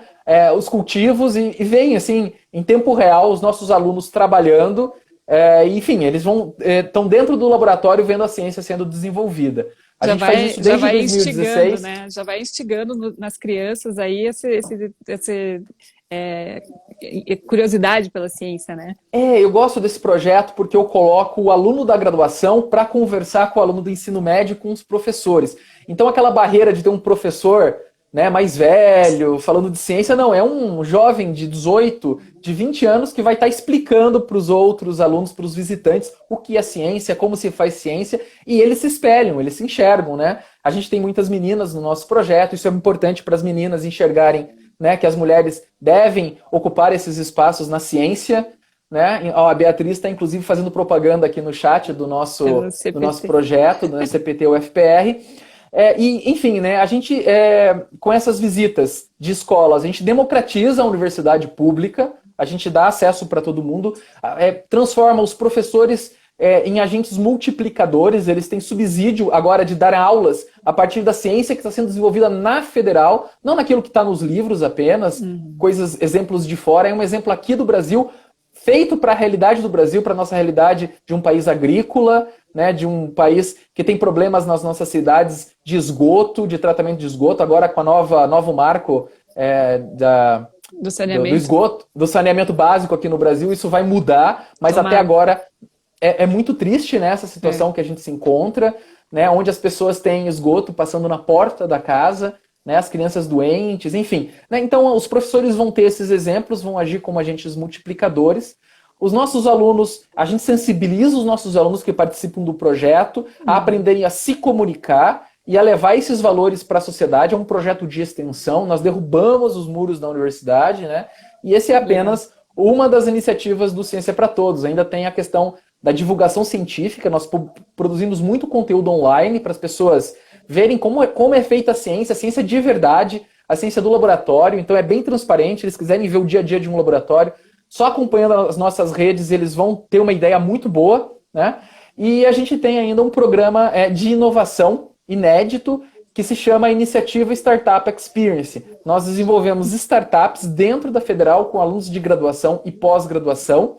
os cultivos e veem, assim, em tempo real, os nossos alunos trabalhando. Enfim, eles estão dentro do laboratório vendo a ciência sendo desenvolvida. A gente faz isso desde 2016. Né? Já vai instigando nas crianças aí essa curiosidade pela ciência, né? Eu gosto desse projeto porque eu coloco o aluno da graduação para conversar com o aluno do ensino médio, com os professores. Então aquela barreira de ter um professor, né, mais velho, falando de ciência, não, é um jovem de 18, de 20 anos que vai estar explicando para os outros alunos, para os visitantes, o que é ciência, como se faz ciência, e eles se espelham, eles se enxergam, né? A gente tem muitas meninas no nosso projeto, isso é importante para as meninas enxergarem, né, que as mulheres devem ocupar esses espaços na ciência, né? A Beatriz está, inclusive, fazendo propaganda aqui no chat do nosso projeto, do CPT UFPR. Enfim, né, a gente, com essas visitas de escolas, a gente democratiza a universidade pública, a gente dá acesso para todo mundo, transforma os professores em agentes multiplicadores, eles têm subsídio agora de dar aulas a partir da ciência que está sendo desenvolvida na federal, não naquilo que está nos livros apenas, exemplos de fora. É um exemplo aqui do Brasil, feito para a realidade do Brasil, para a nossa realidade de um país agrícola, né, de um país que tem problemas nas nossas cidades de esgoto, de tratamento de esgoto, agora com a novo marco do saneamento. Do esgoto, do saneamento básico aqui no Brasil, isso vai mudar, mas até agora é muito triste, né, essa situação que a gente se encontra, né, onde as pessoas têm esgoto passando na porta da casa, né, as crianças doentes, enfim. Né, então, os professores vão ter esses exemplos, vão agir como agentes multiplicadores. Os nossos alunos, a gente sensibiliza os nossos alunos que participam do projeto a aprenderem a se comunicar e a levar esses valores para a sociedade. É um projeto de extensão, nós derrubamos os muros da universidade, né? E esse é apenas uma das iniciativas do Ciência para Todos. Ainda tem a questão da divulgação científica, nós produzimos muito conteúdo online para as pessoas verem como é feita a ciência de verdade, a ciência do laboratório, então é bem transparente, se eles quiserem ver o dia a dia de um laboratório, só acompanhando as nossas redes, eles vão ter uma ideia muito boa, né? E a gente tem ainda um programa de inovação inédito, que se chama Iniciativa Startup Experience. Nós desenvolvemos startups dentro da Federal com alunos de graduação e pós-graduação,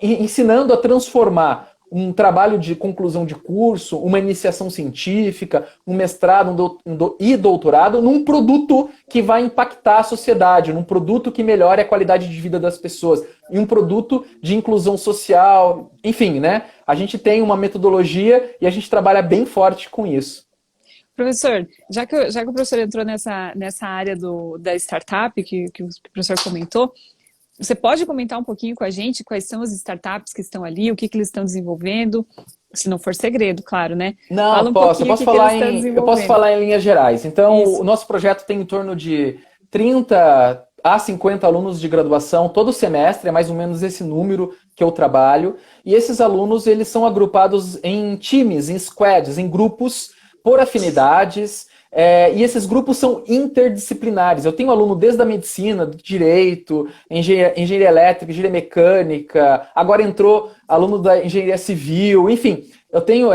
ensinando a transformar um trabalho de conclusão de curso, uma iniciação científica, um mestrado e doutorado num produto que vai impactar a sociedade, num produto que melhore a qualidade de vida das pessoas, e um produto de inclusão social, enfim, né? A gente tem uma metodologia e a gente trabalha bem forte com isso. Professor, já que o professor entrou nessa área da startup que o professor comentou, você pode comentar um pouquinho com a gente quais são as startups que estão ali, o que eles estão desenvolvendo? Se não for segredo, claro, né? Não, eu posso falar em linhas gerais. Então, o nosso projeto tem em torno de 30 a 50 alunos de graduação todo semestre, é mais ou menos esse número que eu trabalho. E esses alunos, eles são agrupados em times, em squads, em grupos por afinidades. E esses grupos são interdisciplinares. Eu tenho aluno desde a medicina, do direito, engenharia elétrica, engenharia mecânica, agora entrou aluno da engenharia civil, enfim, eu tenho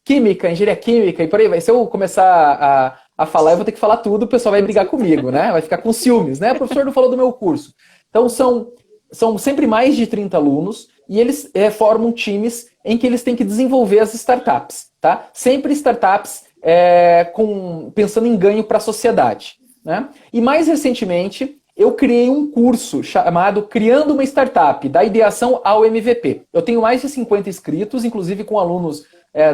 química, engenharia química, e por aí vai. Se eu começar a falar, eu vou ter que falar tudo, o pessoal vai brigar comigo, né? Vai ficar com ciúmes, né? O professor não falou do meu curso. Então são sempre mais de 30 alunos, e eles formam times em que eles têm que desenvolver as startups, tá? Sempre startups pensando em ganho para a sociedade, né? E mais recentemente, eu criei um curso chamado Criando uma Startup, da ideação ao MVP. Eu tenho mais de 50 inscritos, inclusive com alunos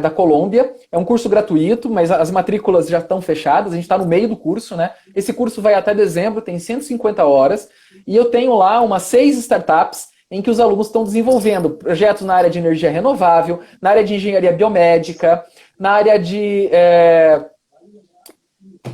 da Colômbia. É um curso gratuito, mas as matrículas já estão fechadas, a gente está no meio do curso, né? Esse curso vai até dezembro, tem 150 horas, e eu tenho lá umas 6 startups em que os alunos estão desenvolvendo projetos na área de energia renovável, na área de engenharia biomédica, na área de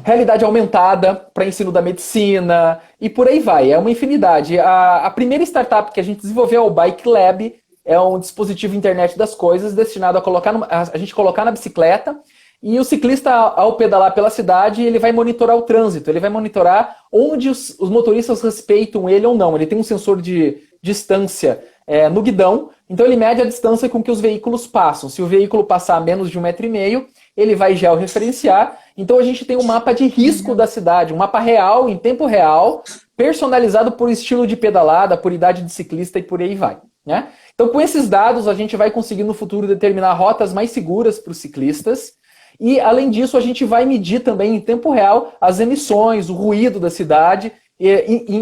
realidade aumentada para ensino da medicina, e por aí vai. É uma infinidade. A primeira startup que a gente desenvolveu é o Bike Lab, é um dispositivo internet das coisas destinado a gente colocar na bicicleta, e o ciclista, ao pedalar pela cidade, ele vai monitorar o trânsito, ele vai monitorar onde os motoristas respeitam ele ou não. Ele tem um sensor de distância no guidão, então ele mede a distância com que os veículos passam. Se o veículo passar a menos de 1,5 m, ele vai georreferenciar. Então a gente tem um mapa de risco da cidade, um mapa real, em tempo real, personalizado por estilo de pedalada, por idade de ciclista e por aí vai, né? Então com esses dados a gente vai conseguir no futuro determinar rotas mais seguras para os ciclistas. E, além disso, a gente vai medir também em tempo real as emissões, o ruído da cidade,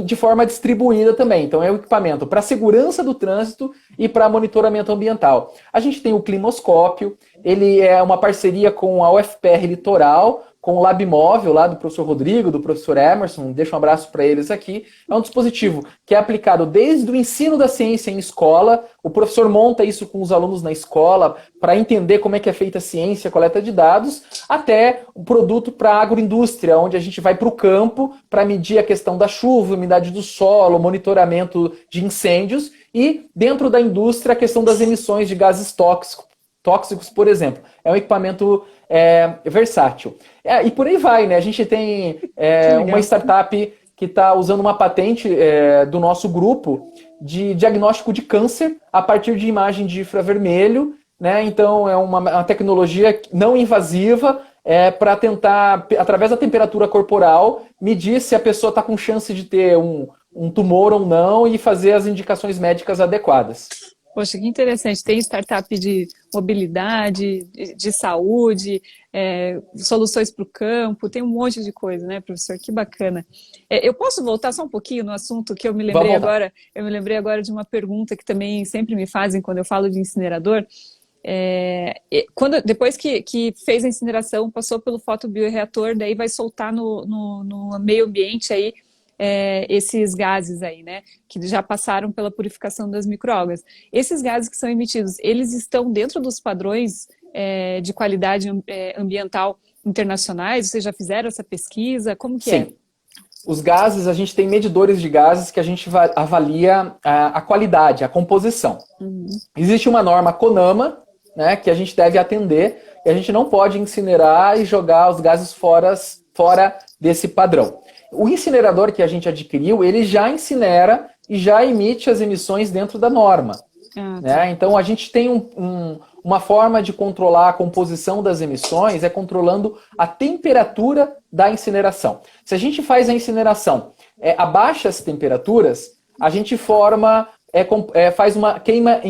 de forma distribuída também. Então, é um equipamento para segurança do trânsito e para monitoramento ambiental. A gente tem o Climoscópio, ele é uma parceria com a UFPR Litoral, com o Lab Móvel, lá do professor Rodrigo, do professor Emerson, deixo um abraço para eles aqui. É um dispositivo que é aplicado desde o ensino da ciência em escola, o professor monta isso com os alunos na escola para entender como é que é feita a ciência, a coleta de dados, até um produto para a agroindústria, onde a gente vai para o campo para medir a questão da chuva, umidade do solo, monitoramento de incêndios, e dentro da indústria a questão das emissões de gases tóxicos, por exemplo. É um equipamento versátil. E por aí vai, né? A gente tem uma startup que está usando uma patente do nosso grupo, de diagnóstico de câncer a partir de imagem de infravermelho, né? Então é uma tecnologia não invasiva para tentar, através da temperatura corporal, medir se a pessoa está com chance de ter um tumor ou não e fazer as indicações médicas adequadas. Poxa, que interessante. Tem startup de mobilidade, de saúde, soluções para o campo, tem um monte de coisa, né, professor? Que bacana. Eu posso voltar só um pouquinho no assunto que eu me lembrei agora? Eu me lembrei agora de uma pergunta que também sempre me fazem quando eu falo de incinerador. Depois que fez a incineração, passou pelo fotobioreator, daí vai soltar no meio ambiente aí esses gases aí, né, que já passaram pela purificação das microalgas. Esses gases que são emitidos, eles estão dentro dos padrões de qualidade ambiental internacionais? Vocês já fizeram essa pesquisa? Como que Sim. Os gases, a gente tem medidores de gases que a gente avalia a qualidade, a composição. Existe uma norma CONAMA, né, que a gente deve atender, e a gente não pode incinerar e jogar os gases fora desse padrão. O incinerador que a gente adquiriu, ele já incinera e já emite as emissões dentro da norma. Né? Então, a gente tem uma forma de controlar a composição das emissões, controlando a temperatura da incineração. Se a gente faz a incineração a baixas temperaturas, a gente faz uma queima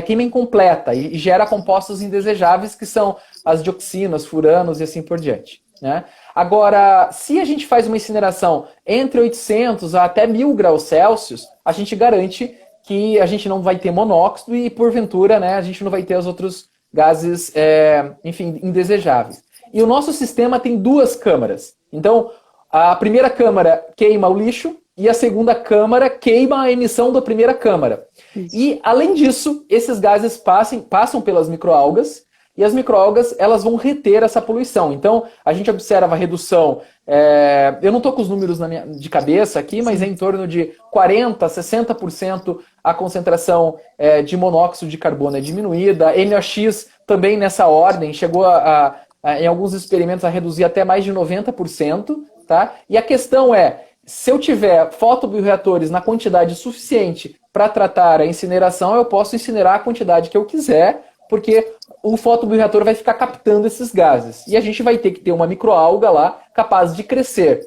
queima incompleta e gera compostos indesejáveis, que são as dioxinas, furanos e assim por diante. Né? Agora, se a gente faz uma incineração entre 800 a até 1000 graus Celsius, a gente garante que a gente não vai ter monóxido e, porventura, né, a gente não vai ter os outros gases, enfim, indesejáveis. E o nosso sistema tem 2 câmaras. Então, a primeira câmara queima o lixo e a segunda câmara queima a emissão da primeira câmara. Isso. E, além disso, esses gases passam pelas microalgas, e as microalgas, elas vão reter essa poluição. Então, a gente observa a redução, eu não estou com os números de cabeça aqui, mas é em torno de 40%, 60% a concentração de monóxido de carbono é diminuída. NOx também nessa ordem, chegou em alguns experimentos a reduzir até mais de 90%. Tá? E a questão se eu tiver fotobioreatores na quantidade suficiente para tratar a incineração, eu posso incinerar a quantidade que eu quiser, porque o fotobioreator vai ficar captando esses gases. E a gente vai ter que ter uma microalga lá capaz de crescer,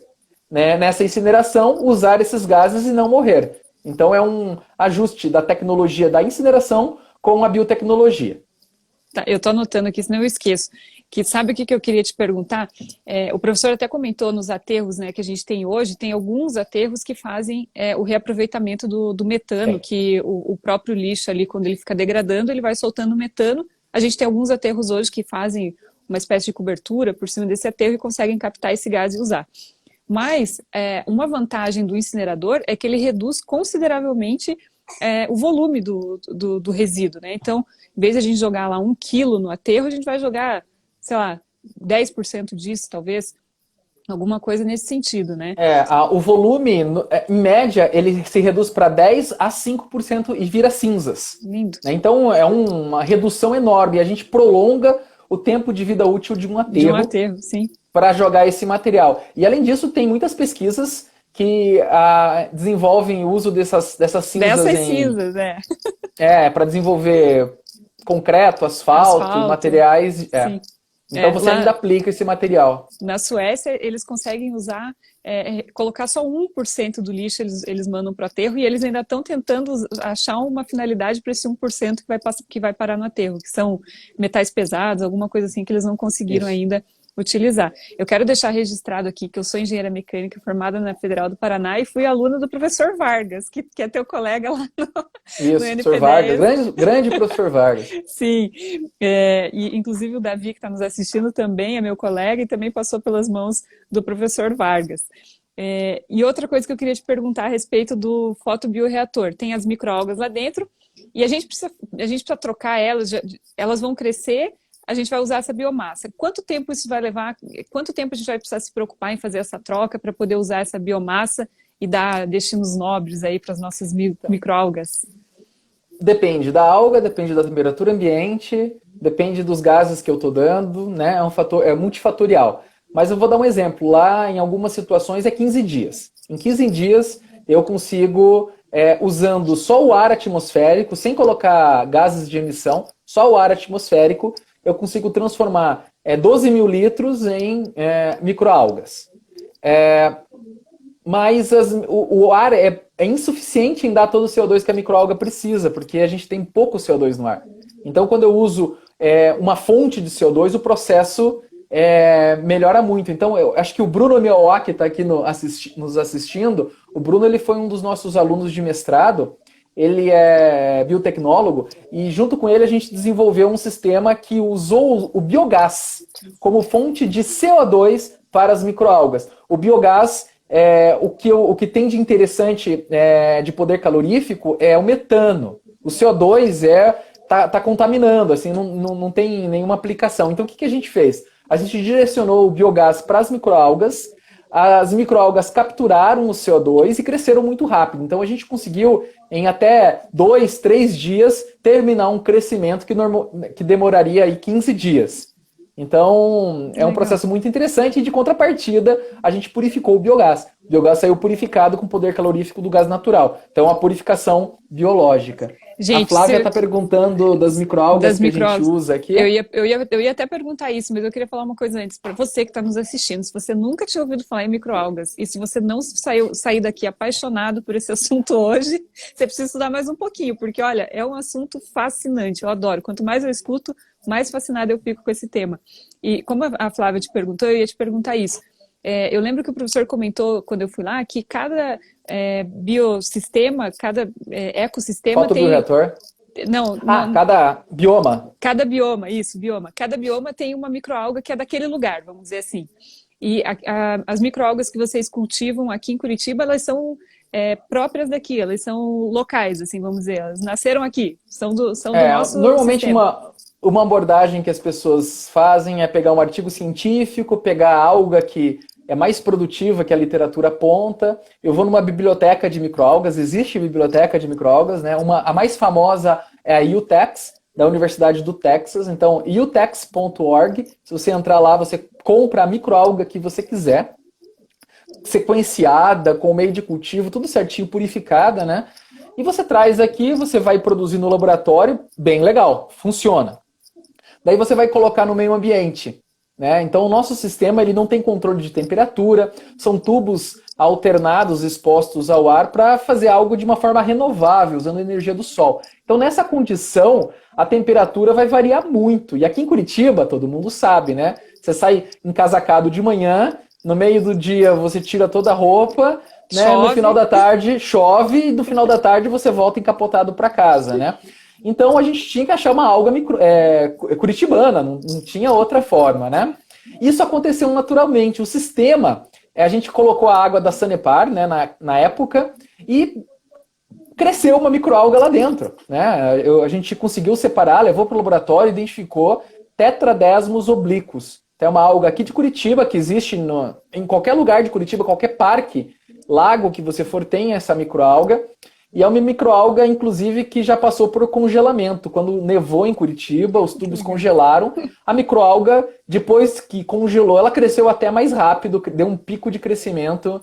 né, nessa incineração, usar esses gases e não morrer. Então é um ajuste da tecnologia da incineração com a biotecnologia. Tá, eu estou anotando aqui, senão eu esqueço. Sabe o que eu queria te perguntar? O professor até comentou nos aterros, né, que a gente tem hoje, tem alguns aterros que fazem o reaproveitamento do metano, que o próprio lixo ali, quando ele fica degradando, ele vai soltando metano. A gente tem alguns aterros hoje que fazem uma espécie de cobertura por cima desse aterro e conseguem captar esse gás e usar. Mas uma vantagem do incinerador é que ele reduz consideravelmente o volume do resíduo, né? Então, em vez de a gente jogar lá 1 quilo no aterro, a gente vai jogar, sei lá, 10% disso, talvez, alguma coisa nesse sentido, né? O volume, em média, ele se reduz para 10% a 5% e vira cinzas. Lindo. Então, é uma redução enorme. E a gente prolonga o tempo de vida útil de um aterro. De um aterro, sim. Para jogar esse material. E, além disso, tem muitas pesquisas que desenvolvem o uso dessas cinzas. Cinzas, para desenvolver concreto, asfalto. Materiais. Sim. Então você ainda aplica esse material. Na Suécia, eles conseguem usar, colocar só 1% do lixo, eles mandam para o aterro, e eles ainda estão tentando achar uma finalidade para esse 1% que vai parar no aterro, que são metais pesados, alguma coisa assim que eles não conseguiram ainda utilizar. Eu quero deixar registrado aqui que eu sou engenheira mecânica formada na Federal do Paraná e fui aluna do professor Vargas, que é teu colega lá no NP10. Professor Vargas, grande professor Vargas. Sim, e inclusive o Davi, que está nos assistindo, também é meu colega e também passou pelas mãos do professor Vargas. E outra coisa que eu queria te perguntar a respeito do fotobioreator, tem as microalgas lá dentro e a gente precisa trocar elas vão crescer, a gente vai usar essa biomassa. Quanto tempo isso vai levar? Quanto tempo a gente vai precisar se preocupar em fazer essa troca para poder usar essa biomassa e dar destinos nobres aí para as nossas microalgas? Depende da alga, depende da temperatura ambiente, depende dos gases que eu estou dando, né? É multifatorial. Mas eu vou dar um exemplo. Lá, em algumas situações, é 15 dias. Em 15 dias, eu consigo usando só o ar atmosférico, sem colocar gases de emissão, só o ar atmosférico, eu consigo transformar 12 mil litros em microalgas. Mas o ar é insuficiente em dar todo o CO2 que a microalga precisa, porque a gente tem pouco CO2 no ar. Então, quando eu uso uma fonte de CO2, o processo melhora muito. Então, eu acho que o Bruno Mioá, que está aqui nos assistindo, o Bruno ele foi um dos nossos alunos de mestrado, ele é biotecnólogo, e junto com ele a gente desenvolveu um sistema que usou o biogás como fonte de CO2 para as microalgas. O biogás, o que tem de interessante de poder calorífico é o metano. O CO2 tá contaminando, assim, não tem nenhuma aplicação. Então, o que a gente fez? A gente direcionou o biogás para as microalgas capturaram o CO2 e cresceram muito rápido. Então, a gente conseguiu, em até 2, 3 dias, terminar um crescimento que demoraria aí 15 dias. Então, é um processo muito interessante e, de contrapartida, a gente purificou o biogás. O biogás saiu purificado com o poder calorífico do gás natural. Então, a purificação biológica. Gente, a Flávia está perguntando das microalgas que a gente usa aqui. Eu ia até perguntar isso, mas eu queria falar uma coisa antes. Para você que está nos assistindo, se você nunca tinha ouvido falar em microalgas e se você não sair daqui apaixonado por esse assunto hoje, você precisa estudar mais um pouquinho, porque, olha, é um assunto fascinante. Eu adoro. Quanto mais eu escuto, mais fascinada eu fico com esse tema. E como a Flávia te perguntou, eu ia te perguntar isso. Eu lembro que o professor comentou, quando eu fui lá, que cada biossistema, cada ecossistema Foto tem... bioreator? Não, cada bioma. Cada bioma, isso, bioma. Cada bioma tem uma microalga que é daquele lugar, vamos dizer assim. E as microalgas que vocês cultivam aqui em Curitiba, elas são próprias daqui, elas são locais, assim, vamos dizer. Elas nasceram aqui, são do nosso normalmente sistema. Uma abordagem que as pessoas fazem é pegar um artigo científico, pegar a alga que é mais produtiva que a literatura aponta. Eu vou numa biblioteca de microalgas, existe biblioteca de microalgas, né? A mais famosa é a UTEX, da Universidade do Texas. Então, utex.org, se você entrar lá, você compra a microalga que você quiser, sequenciada, com meio de cultivo, tudo certinho, purificada, né? E você traz aqui, você vai produzir no laboratório, bem legal, funciona. Daí você vai colocar no meio ambiente, né? Então o nosso sistema ele não tem controle de temperatura, são tubos alternados expostos ao ar para fazer algo de uma forma renovável, usando a energia do sol. Então nessa condição, a temperatura vai variar muito. E aqui em Curitiba, todo mundo sabe, né? Você sai encasacado de manhã, no meio do dia você tira toda a roupa, né? No final da tarde chove e no final da tarde você volta encapotado para casa, né? Então a gente tinha que achar uma alga curitibana, não tinha outra forma, né? Isso aconteceu naturalmente. O sistema, a gente colocou a água da Sanepar, né, na época, e cresceu uma microalga lá dentro, né? A gente conseguiu separar, levou para o laboratório, identificou Tetradesmos oblíquos. É uma alga aqui de Curitiba, que existe em qualquer lugar de Curitiba, qualquer parque, lago que você for, tem essa microalga. E é uma microalga, inclusive, que já passou por congelamento. Quando nevou em Curitiba, os tubos congelaram. A microalga, depois que congelou, ela cresceu até mais rápido, deu um pico de crescimento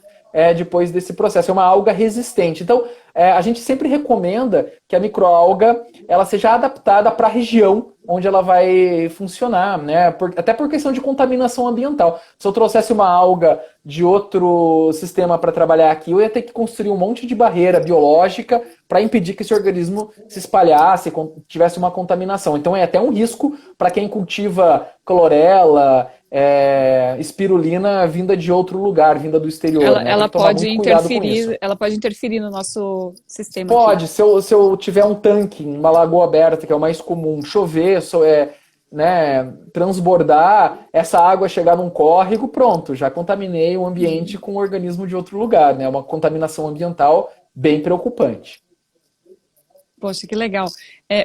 depois desse processo. É uma alga resistente. Então, a gente sempre recomenda que a microalga ela seja adaptada para a região onde ela vai funcionar, né? Até por questão de contaminação ambiental. Se eu trouxesse uma alga de outro sistema para trabalhar aqui, eu ia ter que construir um monte de barreira biológica para impedir que esse organismo se espalhasse, tivesse uma contaminação. Então é até um risco para quem cultiva clorela, espirulina vinda de outro lugar, vinda do exterior. Ela pode interferir no nosso sistema. Pode, se eu tiver um tanque, uma lagoa aberta, que é o mais comum, chover, transbordar, essa água chegar num córrego, pronto, já contaminei o ambiente com um organismo de outro lugar, né? Uma contaminação ambiental bem preocupante. Poxa, que legal.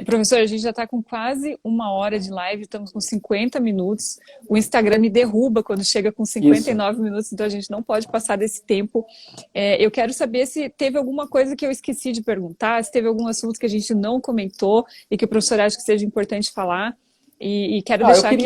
Professor, a gente já está com quase 1 hora de live, estamos com 50 minutos. O Instagram me derruba quando chega com 59 minutos, então a gente não pode passar desse tempo. Eu quero saber se teve alguma coisa que eu esqueci de perguntar, se teve algum assunto que a gente não comentou e que o professor acha que seja importante falar. E quero deixar aqui...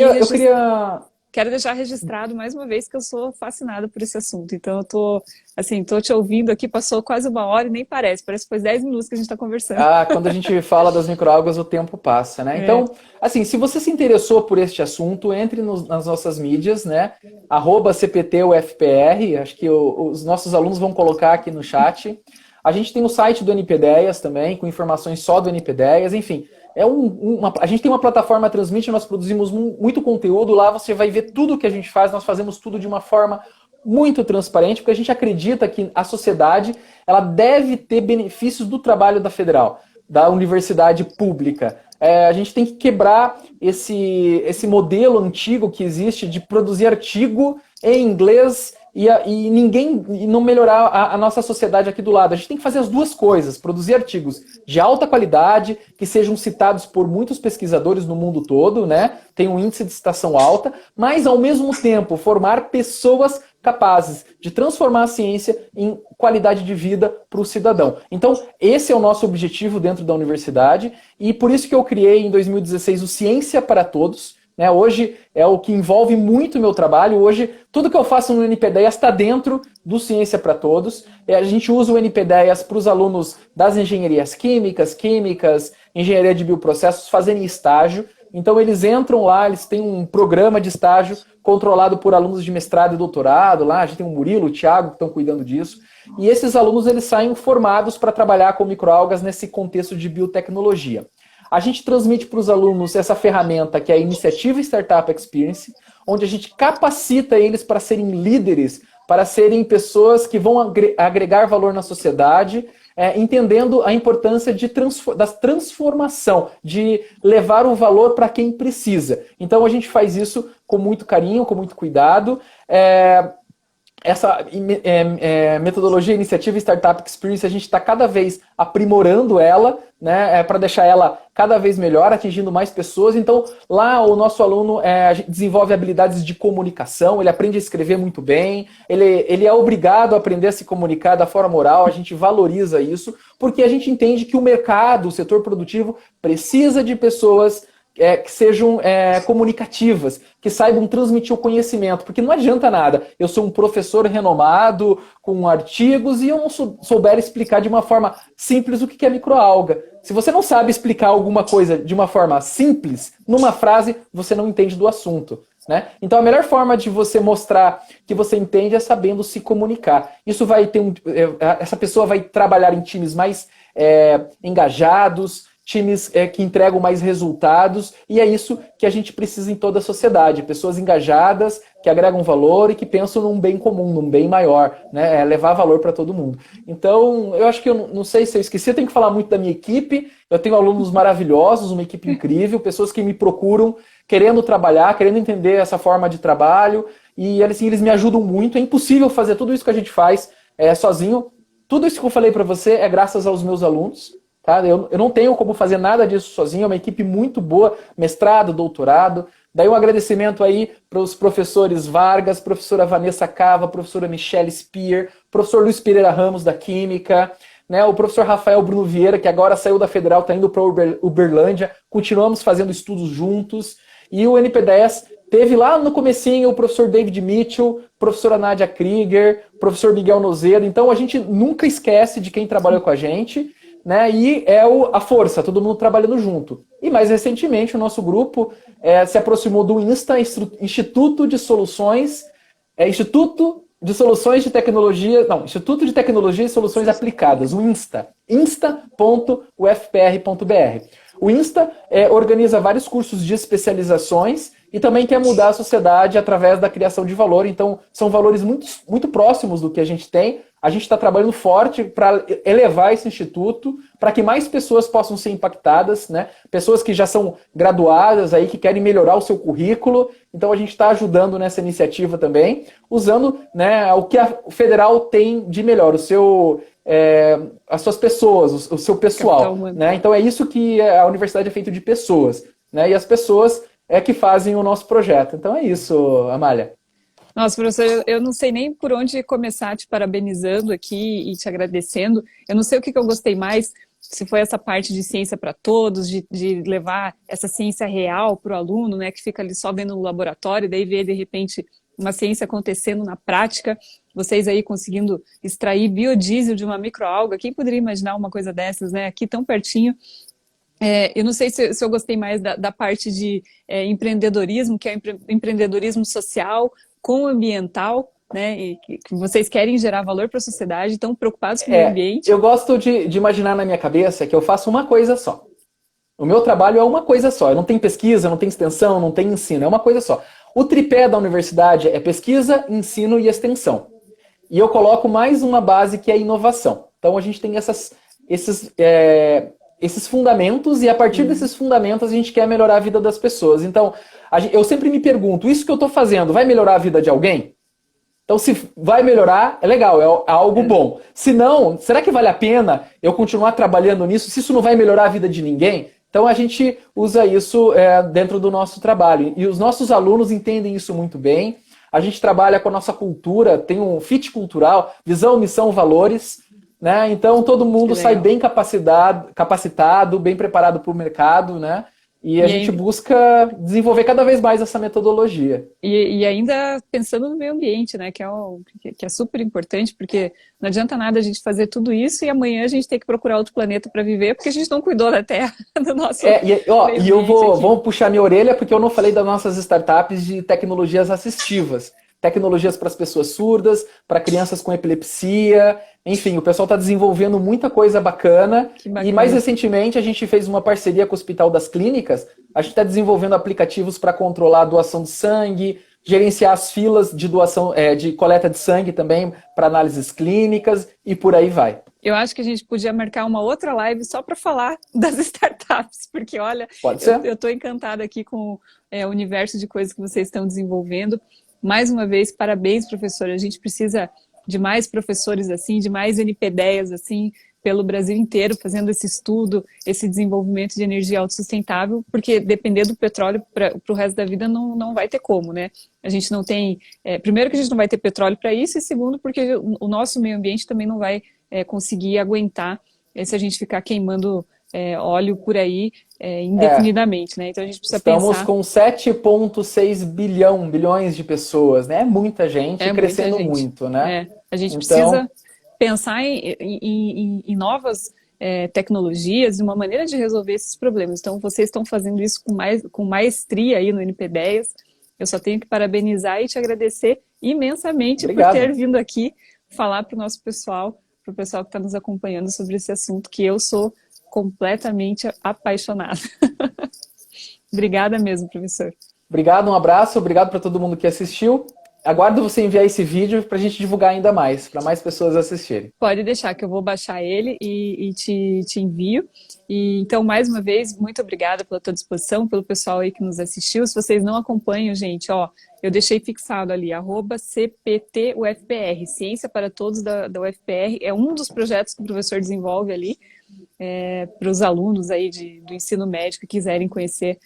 quero deixar registrado mais uma vez que eu sou fascinada por esse assunto. Então, eu tô, assim, tô te ouvindo aqui, passou quase uma hora e nem parece que foi 10 minutos que a gente está conversando. Ah, quando a gente fala das microalgas, o tempo passa, né? É, Então, assim, se você se interessou por este assunto, entre nas nossas mídias, né? @CPTUFPR, acho que os nossos alunos vão colocar aqui no chat. A gente tem o site do NPDEAS também, com informações só do NPDEAS, enfim. A gente tem uma plataforma Transmite, nós produzimos muito conteúdo, lá você vai ver tudo o que a gente faz, nós fazemos tudo de uma forma muito transparente, porque a gente acredita que a sociedade ela deve ter benefícios do trabalho da federal, da universidade pública. A gente tem que quebrar esse modelo antigo que existe de produzir artigo em inglês e não melhorar a nossa sociedade aqui do lado. A gente tem que fazer as duas coisas, produzir artigos de alta qualidade, que sejam citados por muitos pesquisadores no mundo todo, né? Tem um índice de citação alta, mas ao mesmo tempo formar pessoas capazes de transformar a ciência em qualidade de vida para o cidadão. Então, esse é o nosso objetivo dentro da universidade, e por isso que eu criei em 2016 o Ciência para Todos, né? Hoje é o que envolve muito o meu trabalho. Hoje, tudo que eu faço no NPDEAS está dentro do Ciência para Todos. A gente usa o NPDEAS para os alunos das engenharias químicas, engenharia de bioprocessos fazerem estágio. Então eles entram lá, eles têm um programa de estágio controlado por alunos de mestrado e doutorado. Lá a gente tem o Murilo, o Thiago que estão cuidando disso. E esses alunos eles saem formados para trabalhar com microalgas nesse contexto de biotecnologia. A gente transmite para os alunos essa ferramenta que é a Iniciativa Startup Experience, onde a gente capacita eles para serem líderes, para serem pessoas que vão agregar valor na sociedade, entendendo a importância da transformação, de levar o valor para quem precisa. Então a gente faz isso com muito carinho, com muito cuidado. Essa metodologia, iniciativa Startup Experience, a gente está cada vez aprimorando ela, né, para deixar ela cada vez melhor, atingindo mais pessoas. Então, lá o nosso aluno desenvolve habilidades de comunicação, ele aprende a escrever muito bem, ele é obrigado a aprender a se comunicar da forma oral, a gente valoriza isso, porque a gente entende que o mercado, o setor produtivo, precisa de pessoas que sejam comunicativas, que saibam transmitir o conhecimento, porque não adianta nada. Eu sou um professor renomado, com artigos, e eu não souber explicar de uma forma simples o que é microalga. Se você não sabe explicar alguma coisa de uma forma simples, numa frase, você não entende do assunto, né? Então a melhor forma de você mostrar que você entende é sabendo se comunicar. Isso vai ter essa pessoa vai trabalhar em times mais engajados, times que entregam mais resultados, e é isso que a gente precisa em toda a sociedade. Pessoas engajadas, que agregam valor e que pensam num bem comum, num bem maior, né? Levar valor para todo mundo. Então, eu acho que eu não sei se eu esqueci, eu tenho que falar muito da minha equipe. Eu tenho alunos maravilhosos, uma equipe incrível, pessoas que me procuram querendo trabalhar, querendo entender essa forma de trabalho, e assim, eles me ajudam muito. É impossível fazer tudo isso que a gente faz sozinho. Tudo isso que eu falei para você é graças aos meus alunos. Tá? Eu não tenho como fazer nada disso sozinho, é uma equipe muito boa, mestrado, doutorado. Daí um agradecimento aí para os professores Vargas, professora Vanessa Cava, professora Michelle Spear, professor Luiz Pereira Ramos da Química, né? O professor Rafael Bruno Vieira, que agora saiu da Federal, está indo para Uberlândia, continuamos fazendo estudos juntos. E o NPDES teve lá no comecinho o professor David Mitchell, professora Nádia Krieger, professor Miguel Nozeiro. Então a gente nunca esquece de quem trabalhou com a gente. Né, e a força, todo mundo trabalhando junto. E mais recentemente o nosso grupo se aproximou do Instituto de Soluções de Tecnologia e Soluções Aplicadas, o insta.ufpr.br. O Insta organiza vários cursos de especializações e também quer mudar a sociedade através da criação de valor. Então, são valores muito, muito próximos do que a gente tem. A gente está trabalhando forte para elevar esse instituto, para que mais pessoas possam ser impactadas, né? Pessoas que já são graduadas, aí, que querem melhorar o seu currículo. Então, a gente está ajudando nessa iniciativa também, usando, né, o que a Federal tem de melhor, as suas pessoas, o seu pessoal. Né? Então, é isso que a universidade é feita de pessoas. Né? E as pessoas que fazem o nosso projeto. Então, é isso, Amália. Nossa, professor, eu não sei nem por onde começar te parabenizando aqui e te agradecendo. Eu não sei o que eu gostei mais, se foi essa parte de ciência para todos, de levar essa ciência real para o aluno, né, que fica ali só vendo no laboratório, daí vê de repente uma ciência acontecendo na prática, vocês aí conseguindo extrair biodiesel de uma microalga, quem poderia imaginar uma coisa dessas, né, aqui tão pertinho. Eu não sei se eu gostei mais da parte de empreendedorismo, que é empreendedorismo social com ambiental, né, e que vocês querem gerar valor para a sociedade, estão preocupados com o meio ambiente. Eu gosto de imaginar na minha cabeça que eu faço uma coisa só. O meu trabalho é uma coisa só. Eu não tenho pesquisa, não tenho extensão, não tenho ensino. É uma coisa só. O tripé da universidade é pesquisa, ensino e extensão. E eu coloco mais uma base que é inovação. Então a gente tem esses fundamentos e a partir desses fundamentos a gente quer melhorar a vida das pessoas. Então eu sempre me pergunto, isso que eu estou fazendo vai melhorar a vida de alguém? Então, se vai melhorar, é legal, é algo bom. Se não, será que vale a pena eu continuar trabalhando nisso se isso não vai melhorar a vida de ninguém? Então, a gente usa isso dentro do nosso trabalho. E os nossos alunos entendem isso muito bem. A gente trabalha com a nossa cultura, tem um fit cultural, visão, missão, valores. Né? Então, todo mundo sai bem capacitado, bem preparado para o mercado, né? E a gente busca desenvolver cada vez mais essa metodologia. E ainda pensando no meio ambiente, né? Que é super importante, porque não adianta nada a gente fazer tudo isso e amanhã a gente tem que procurar outro planeta para viver, porque a gente não cuidou da Terra, do nosso e eu vou puxar minha orelha, porque eu não falei das nossas startups de tecnologias assistivas. Tecnologias para as pessoas surdas, para crianças com epilepsia. Enfim, o pessoal está desenvolvendo muita coisa bacana. E mais recentemente a gente fez uma parceria com o Hospital das Clínicas. A gente está desenvolvendo aplicativos para controlar a doação de sangue, gerenciar as filas de doação, de coleta de sangue também para análises clínicas e por aí vai. Eu acho que a gente podia marcar uma outra live só para falar das startups, porque olha, eu estou encantada aqui com o universo de coisas que vocês estão desenvolvendo. Mais uma vez, parabéns, professor. A gente precisa de mais professores assim, de mais NPDEAs assim, pelo Brasil inteiro, fazendo esse estudo, esse desenvolvimento de energia autossustentável, porque depender do petróleo para o resto da vida não vai ter como, né? A gente não tem... primeiro que a gente não vai ter petróleo para isso, e segundo porque o nosso meio ambiente também não vai conseguir aguentar se a gente ficar queimando óleo por aí indefinidamente, né? Então a gente precisa Estamos com 7,6 bilhões de pessoas, né? É muita gente e crescendo muito, né? A gente precisa pensar em novas tecnologias e uma maneira de resolver esses problemas. Então vocês estão fazendo isso com maestria aí no NPDEAs. Eu só tenho que parabenizar e te agradecer imensamente por ter vindo aqui falar para o nosso pessoal, para o pessoal que está nos acompanhando sobre esse assunto que eu sou completamente apaixonada. Obrigada mesmo, professor. Obrigado, um abraço, obrigado para todo mundo que assistiu. Aguardo você enviar esse vídeo para a gente divulgar ainda mais, para mais pessoas assistirem. Pode deixar que eu vou baixar ele e te envio. Então, mais uma vez, muito obrigada pela tua disposição, pelo pessoal aí que nos assistiu. Se vocês não acompanham, gente, eu deixei fixado ali, @CPTUFPR, Ciência para Todos da UFPR. É um dos projetos que o professor desenvolve ali, para os alunos aí do ensino médio que quiserem conhecer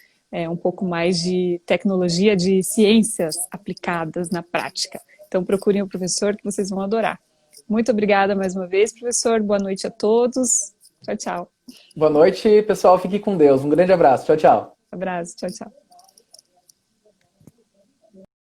um pouco mais de tecnologia, de ciências aplicadas na prática. Então procurem o professor que vocês vão adorar. Muito obrigada mais uma vez, professor. Boa noite a todos. Tchau, tchau. Boa noite, pessoal. Fique com Deus. Um grande abraço. Tchau, tchau. Abraço. Tchau, tchau.